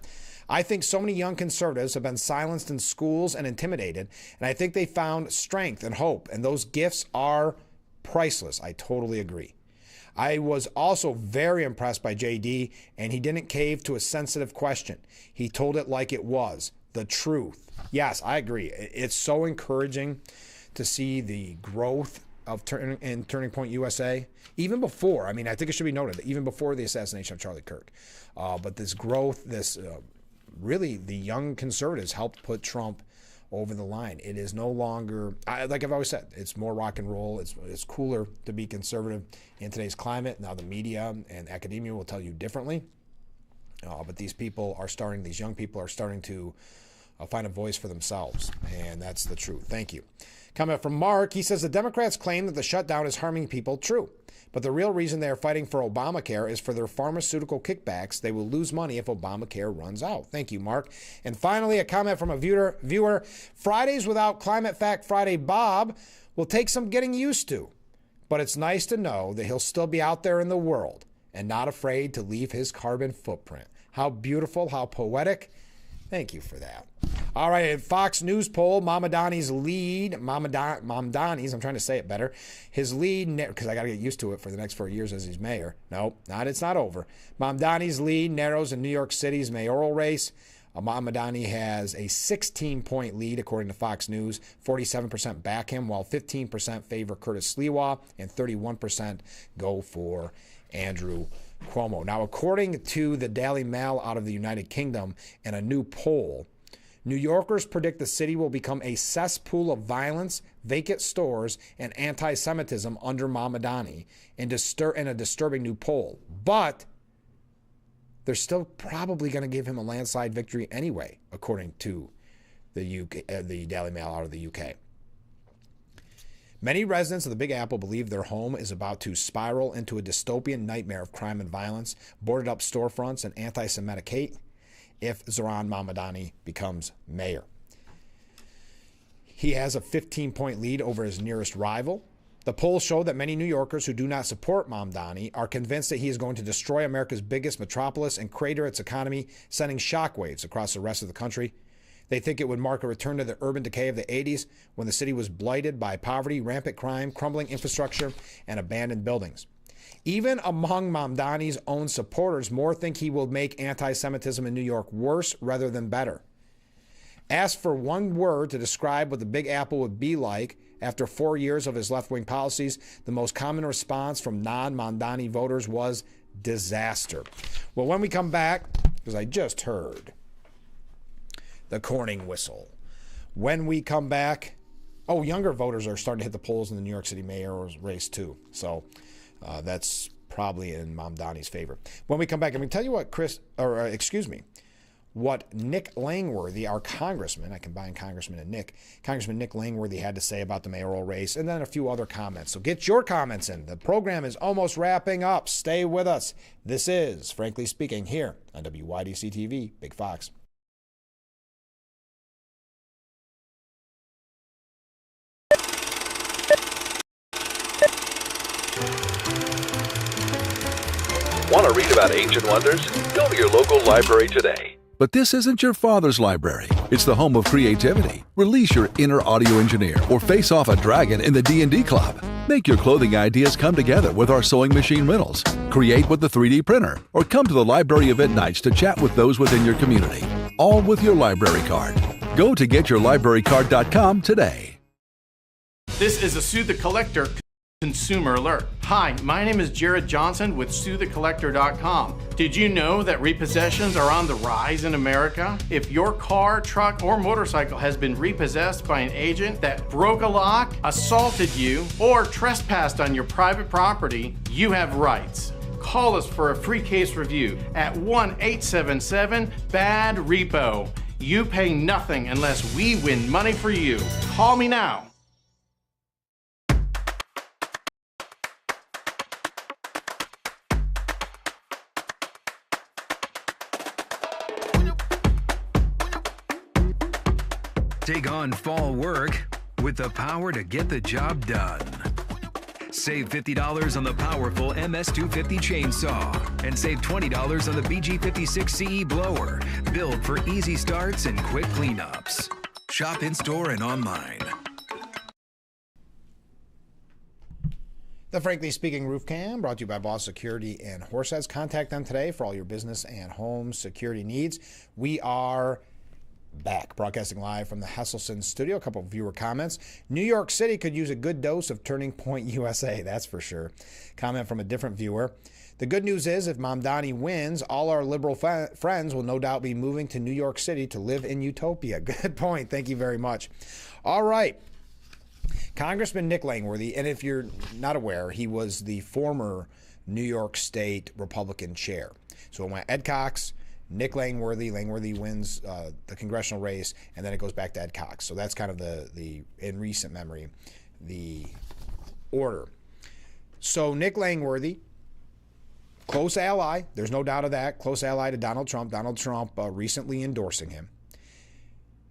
I think so many young conservatives have been silenced in schools and intimidated, and I think they found strength and hope, and those gifts are priceless. I totally agree. I was also very impressed by JD, and he didn't cave to a sensitive question. He told it like it was, the truth. Yes, I agree. It's so encouraging to see the growth of Turning Point USA, even before. I mean, I think it should be noted that even before the assassination of Charlie Kirk. But this growth, really, the young conservatives helped put Trump over the line. It is no longer, like I've always said, it's more rock and roll. It's cooler to be conservative in today's climate. Now the media and academia will tell you differently. But these young people are starting to find a voice for themselves. And that's the truth. Thank you. Comment from Mark. He says the Democrats claim that the shutdown is harming people. True. But the real reason they are fighting for Obamacare is for their pharmaceutical kickbacks. They will lose money if Obamacare runs out. Thank you, Mark. And finally, a comment from a viewer. Fridays without Climate Fact Friday Bob will take some getting used to. But it's nice to know that he'll still be out there in the world and not afraid to leave his carbon footprint. How beautiful, how poetic. Thank you for that. All right, Fox News poll, Mamdani's lead, Mamdani's, I'm trying to say it better, his lead, because I got to get used to it for the next 4 years as he's mayor. No, it's not over. Mamdani's lead narrows in New York City's mayoral race. Mamdani has a 16-point lead, according to Fox News. 47% back him, while 15% favor Curtis Sliwa, and 31% go for Andrew Cuomo. Now, according to the Daily Mail out of the United Kingdom and a new poll, New Yorkers predict the city will become a cesspool of violence, vacant stores, and anti-Semitism under Mamdani in a disturbing new poll. But they're still probably going to give him a landslide victory anyway, according to the Daily Mail out of the UK. Many residents of the Big Apple believe their home is about to spiral into a dystopian nightmare of crime and violence, boarded up storefronts, and anti-Semitic hate if Zohran Mamdani becomes mayor. He has a 15-point lead over his nearest rival. The polls show that many New Yorkers who do not support Mamdani are convinced that he is going to destroy America's biggest metropolis and crater its economy, sending shockwaves across the rest of the country. They think it would mark a return to the urban decay of the 80s, when the city was blighted by poverty, rampant crime, crumbling infrastructure, and abandoned buildings. Even among Mamdani's own supporters, more think he will make anti-Semitism in New York worse rather than better. Asked for one word to describe what the Big Apple would be like after 4 years of his left-wing policies, the most common response from non-Mamdani voters was disaster. Well, when we come back, because I just heard the Corning whistle. When we come back, younger voters are starting to hit the polls in the New York City mayor's race too. So that's probably in Mamdani's favor. When we come back, I'm going to tell you what what Nick Langworthy, our congressman, I combine Congressman Nick Langworthy had to say about the mayoral race, and then a few other comments. So get your comments in. The program is almost wrapping up. Stay with us. This is Frankly Speaking here on WYDC TV, Big Fox. Want to read about ancient wonders? Go to your local library today. But this isn't your father's library. It's the home of creativity. Release your inner audio engineer or face off a dragon in the D&D Club. Make your clothing ideas come together with our sewing machine riddles. Create with the 3D printer or come to the library event nights to chat with those within your community. All with your library card. Go to getyourlibrarycard.com today. This is a Sue the Collector Consumer Alert. Hi, my name is Jared Johnson with SueTheCollector.com. Did you know that repossessions are on the rise in America? If your car, truck, or motorcycle has been repossessed by an agent that broke a lock, assaulted you, or trespassed on your private property, you have rights. Call us for a free case review at 1-877-BAD-REPO. You pay nothing unless we win money for you. Call me now. Take on fall work with the power to get the job done. Save $50 on the powerful MS250 chainsaw and save $20 on the BG56 CE blower, built for easy starts and quick cleanups. Shop in-store and online. The Frankly Speaking Roof Cam, brought to you by Boss Security and Horseheads. Contact them today for all your business and home security needs. We are back, broadcasting live from the Hesselson studio. A couple of viewer comments. New York City could use a good dose of Turning Point USA, that's for sure. Comment from a different viewer. The good news is, if Mamdani wins, all our liberal friends will no doubt be moving to New York City to live in utopia. Good point. Thank you very much. All right. Congressman Nick Langworthy, and if you're not aware, he was the former New York State Republican chair. So it went Ed Cox, Nick Langworthy. Langworthy wins the congressional race, and then it goes back to Ed Cox. So that's kind of the in recent memory, the order. So Nick Langworthy, close ally, there's no doubt of that, close ally to Donald Trump. Donald Trump recently endorsing him.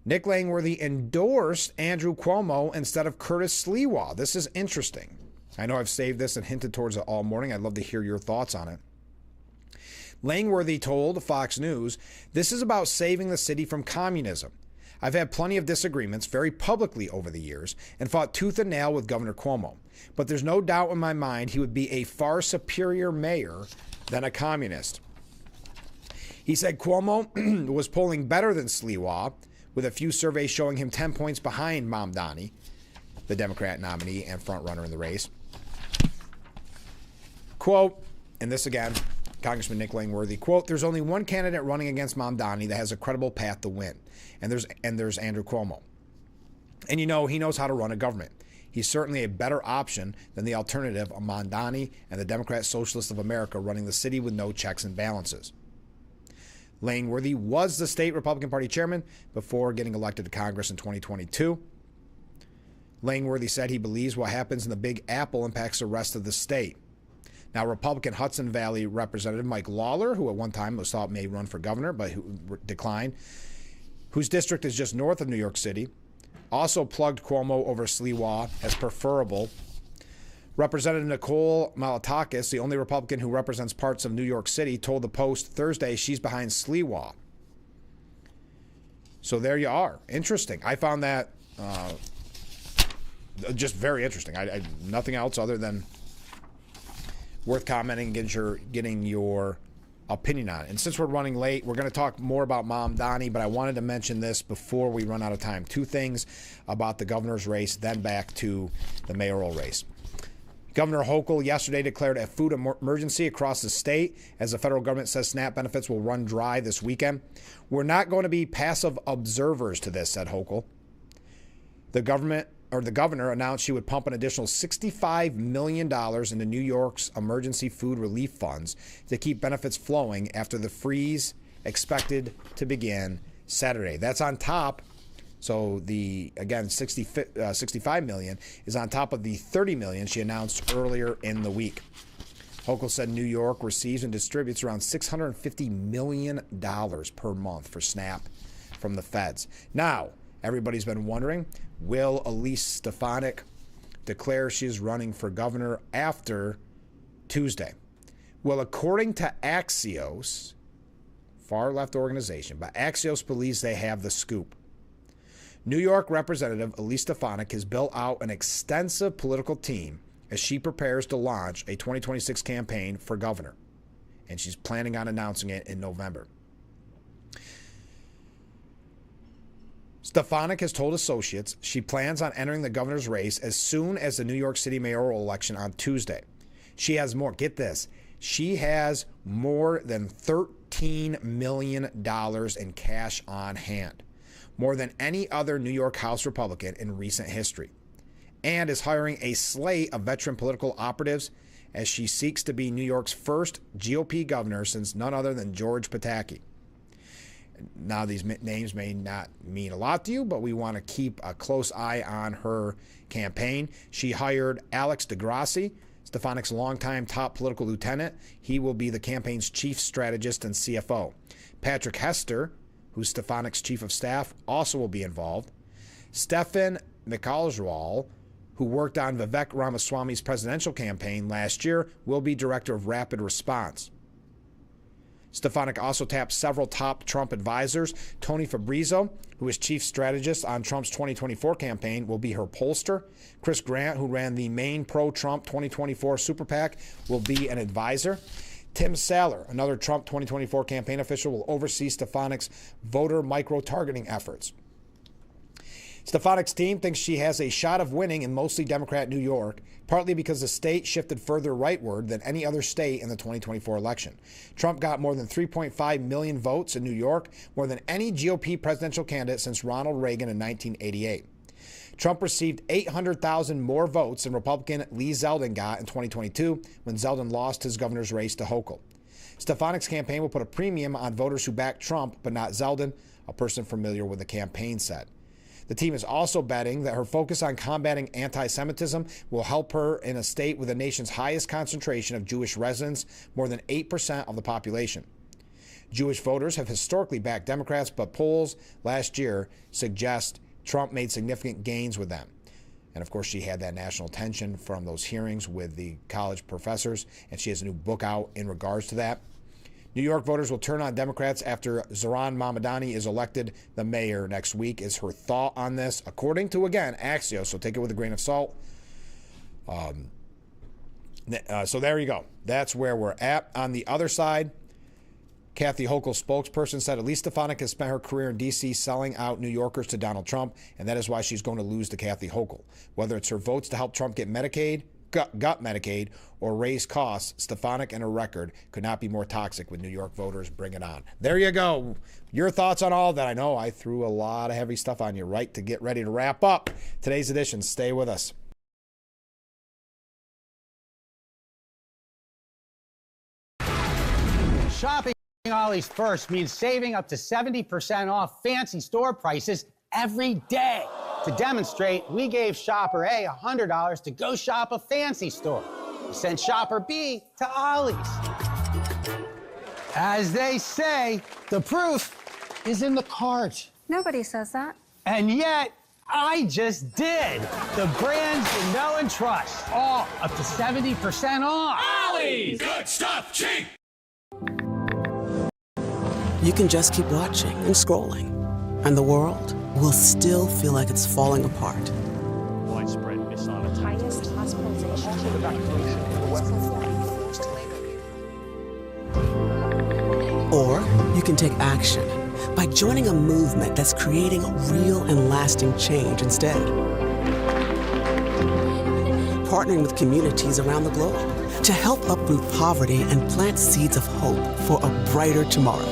Nick Langworthy endorsed Andrew Cuomo instead of Curtis Sliwa. This is interesting. I know I've saved this and hinted towards it all morning. I'd love to hear your thoughts on it. Langworthy told Fox News, "This is about saving the city from communism. I've had plenty of disagreements very publicly over the years and fought tooth and nail with Governor Cuomo. But there's no doubt in my mind he would be a far superior mayor than a communist." He said Cuomo was polling better than Sliwa, with a few surveys showing him 10 points behind Mamdani, the Democrat nominee and frontrunner in the race. Quote, and this again, Congressman Nick Langworthy, quote, "There's only one candidate running against Mamdani that has a credible path to win, and there's Andrew Cuomo. And he knows how to run a government. He's certainly a better option than the alternative of Mamdani and the Democrat Socialists of America running the city with no checks and balances." Langworthy was the state Republican Party chairman before getting elected to Congress in 2022. Langworthy said he believes what happens in the Big Apple impacts the rest of the state. Now, Republican Hudson Valley Representative Mike Lawler, who at one time was thought may run for governor, but who declined, whose district is just north of New York City, also plugged Cuomo over Sliwa as preferable. Representative Nicole Malatakis, the only Republican who represents parts of New York City, told the Post Thursday she's behind Sliwa. So there you are. Interesting. I found that just very interesting. I nothing else other than worth commenting, getting your opinion on it. And since we're running late, we're going to talk more about Mamdani, but I wanted to mention this before we run out of time. Two things about the governor's race, then back to the mayoral race. Governor Hochul yesterday declared a food emergency across the state as the federal government says SNAP benefits will run dry this weekend. "We're not going to be passive observers to this," said Hochul. The governor announced she would pump an additional $65 million into New York's emergency food relief funds to keep benefits flowing after the freeze expected to begin Saturday. That's on top. So the, again, 65 million is on top of the 30 million she announced earlier in the week. Hochul said New York receives and distributes around $650 million per month for SNAP from the feds. Now, everybody's been wondering, will Elise Stefanik declare she's running for governor after Tuesday? Well, according to Axios, far left organization, but Axios believes they have the scoop. New York Representative Elise Stefanik has built out an extensive political team as she prepares to launch a 2026 campaign for governor, and she's planning on announcing it in November. Stefanik has told associates she plans on entering the governor's race as soon as the New York City mayoral election on Tuesday. She has more, get this, she has more than $13 million in cash on hand, more than any other New York House Republican in recent history, and is hiring a slate of veteran political operatives as she seeks to be New York's first GOP governor since none other than George Pataki. Now, these names may not mean a lot to you, but we want to keep a close eye on her campaign. She hired Alex DeGrassi, Stefanik's longtime top political lieutenant. He will be the campaign's chief strategist and CFO. Patrick Hester, who's Stefanik's chief of staff, also will be involved. Stefan Mikhaljwal, who worked on Vivek Ramaswamy's presidential campaign last year, will be director of rapid response. Stefanik also tapped several top Trump advisors. Tony Fabrizio, who is chief strategist on Trump's 2024 campaign, will be her pollster. Chris Grant, who ran the main pro-Trump 2024 super PAC, will be an advisor. Tim Saller, another Trump 2024 campaign official, will oversee Stefanik's voter micro-targeting efforts. Stefanik's team thinks she has a shot of winning in mostly Democrat New York, partly because the state shifted further rightward than any other state in the 2024 election. Trump got more than 3.5 million votes in New York, more than any GOP presidential candidate since Ronald Reagan in 1988. Trump received 800,000 more votes than Republican Lee Zeldin got in 2022 when Zeldin lost his governor's race to Hochul. Stefanik's campaign will put a premium on voters who back Trump, but not Zeldin, a person familiar with the campaign said. The team is also betting that her focus on combating anti-Semitism will help her in a state with the nation's highest concentration of Jewish residents, more than 8% of the population. Jewish voters have historically backed Democrats, but polls last year suggest Trump made significant gains with them. And of course, she had that national attention from those hearings with the college professors, and she has a new book out in regards to that. New York voters will turn on Democrats after Zohran Mamdani is elected the mayor next week, is her thought on this, according to, again, Axios, so take it with a grain of salt. So there you go. That's where we're at. On the other side, Kathy Hochul, spokesperson, said at least Stefanik has spent her career in D.C. selling out New Yorkers to Donald Trump, and that is why she's going to lose to Kathy Hochul. Whether it's her votes to help Trump get Medicaid, gut Medicaid, or raise costs, Stefanik and her record could not be more toxic with New York voters. Bring it on. There you go. Your thoughts on all of that. I know I threw a lot of heavy stuff on you right to get ready to wrap up today's edition. Stay with us. Shopping Ollie's First means saving up to 70% off fancy store prices every day. To demonstrate, we gave shopper A $100 to go shop a fancy store. We sent shopper B to Ollie's. As they say, the proof is in the cart. Nobody says that. And yet, I just did. The brands you know and trust, all up to 70% off. Ollie's! Good stuff, cheap! You can just keep watching and scrolling, and the world will still feel like it's falling apart. Widespread misogyny. Highest hospitalization. Or you can take action by joining a movement that's creating real and lasting change instead. Partnering with communities around the globe to help uproot poverty and plant seeds of hope for a brighter tomorrow.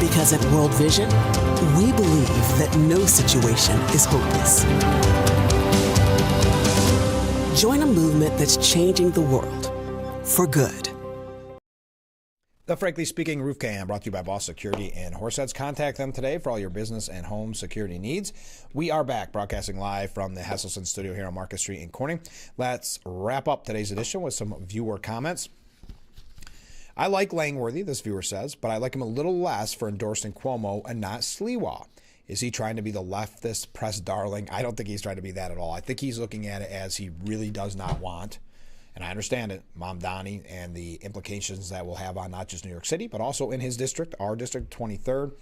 Because at World Vision, we believe that no situation is hopeless. Join a movement that's changing the world for good. The Frankly Speaking Roof Cam, brought to you by Boss Security and Horseheads. Contact them today for all your business and home security needs. We are back, broadcasting live from the Hesselson studio here on Market Street in Corning. Let's wrap up today's edition with some viewer comments. I like Langworthy, this viewer says, but I like him a little less for endorsing Cuomo and not Sliwa. Is he trying to be the leftist press darling? I don't think he's trying to be that at all. I think he's looking at it as he really does not want, and I understand it, Mamdani and the implications that will have on not just New York City, but also in his district, our district, 23rd,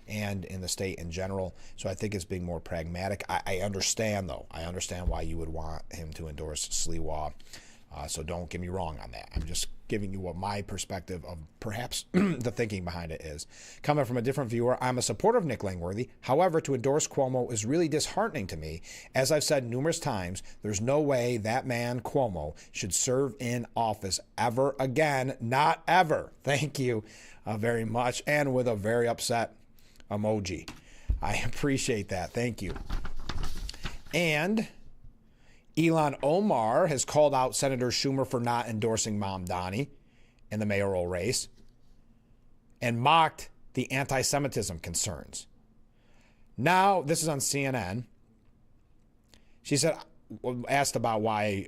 and in the state in general. So I think it's being more pragmatic. I understand, though. I understand why you would want him to endorse Sliwa. So don't get me wrong on that. I'm just giving you what my perspective of perhaps the thinking behind it is. Coming from a different viewer, I'm a supporter of Nick Langworthy. However, to endorse Cuomo is really disheartening to me. As I've said numerous times, there's no way that man, Cuomo, should serve in office ever again. Not ever. Thank you very much. And with a very upset emoji. I appreciate that. Thank you. And Ilhan Omar has called out Senator Schumer for not endorsing Mamdani in the mayoral race and mocked the anti-Semitism concerns. Now, this is on CNN. She said, asked about why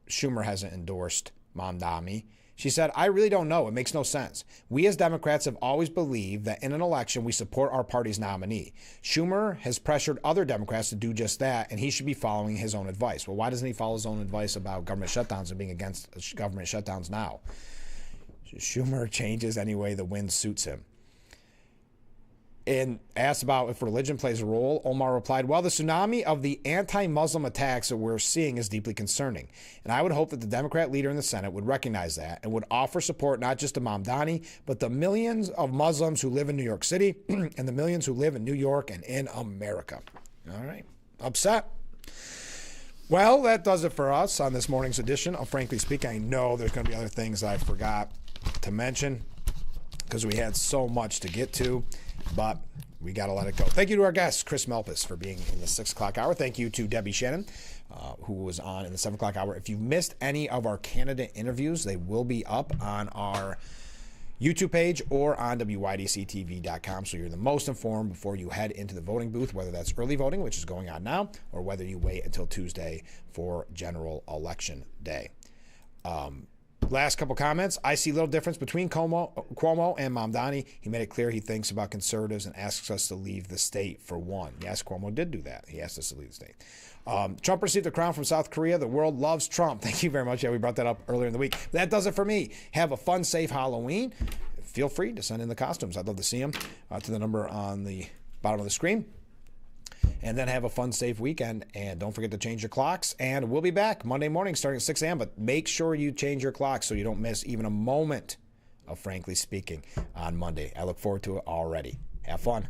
Schumer hasn't endorsed Mamdani. She said, I really don't know. It makes no sense. We as Democrats have always believed that in an election, we support our party's nominee. Schumer has pressured other Democrats to do just that, and he should be following his own advice. Well, why doesn't he follow his own advice about government shutdowns and being against government shutdowns now? Schumer changes any way the wind suits him. And asked about if religion plays a role, Omar replied, well, the tsunami of the anti-Muslim attacks that we're seeing is deeply concerning. And I would hope that the Democrat leader in the Senate would recognize that and would offer support not just to Mamdani, but the millions of Muslims who live in New York City and the millions who live in New York and in America. All right. Upset? Well, that does it for us on this morning's edition of Frankly Speaking. I know there's going to be other things I forgot to mention because we had so much to get to. But we got to let it go. Thank you to our guest, Chris Melpis, for being in the 6 o'clock hour. Thank you to Debbie Shannon, who was on in the 7 o'clock hour. If you've missed any of our candidate interviews, they will be up on our YouTube page or on WYDCTV.com. So you're the most informed before you head into the voting booth, whether that's early voting, which is going on now, or whether you wait until Tuesday for general election day. Last couple comments. I see little difference between Cuomo and Mamdani. He made it clear he thinks about conservatives and asks us to leave the state for one. Yes, Cuomo did do that. He asked us to leave the state. Trump received a crown from South Korea. The world loves Trump. Thank you very much. Yeah, we brought that up earlier in the week. That does it for me. Have a fun, safe Halloween. feel free to send in the costumes. I'd love to see them to the number on the bottom of the screen. And then have a fun, safe weekend. And don't forget to change your clocks. And we'll be back Monday morning starting at 6 a.m. But make sure you change your clocks so you don't miss even a moment of Frankly Speaking on Monday. I look forward to it already. Have fun.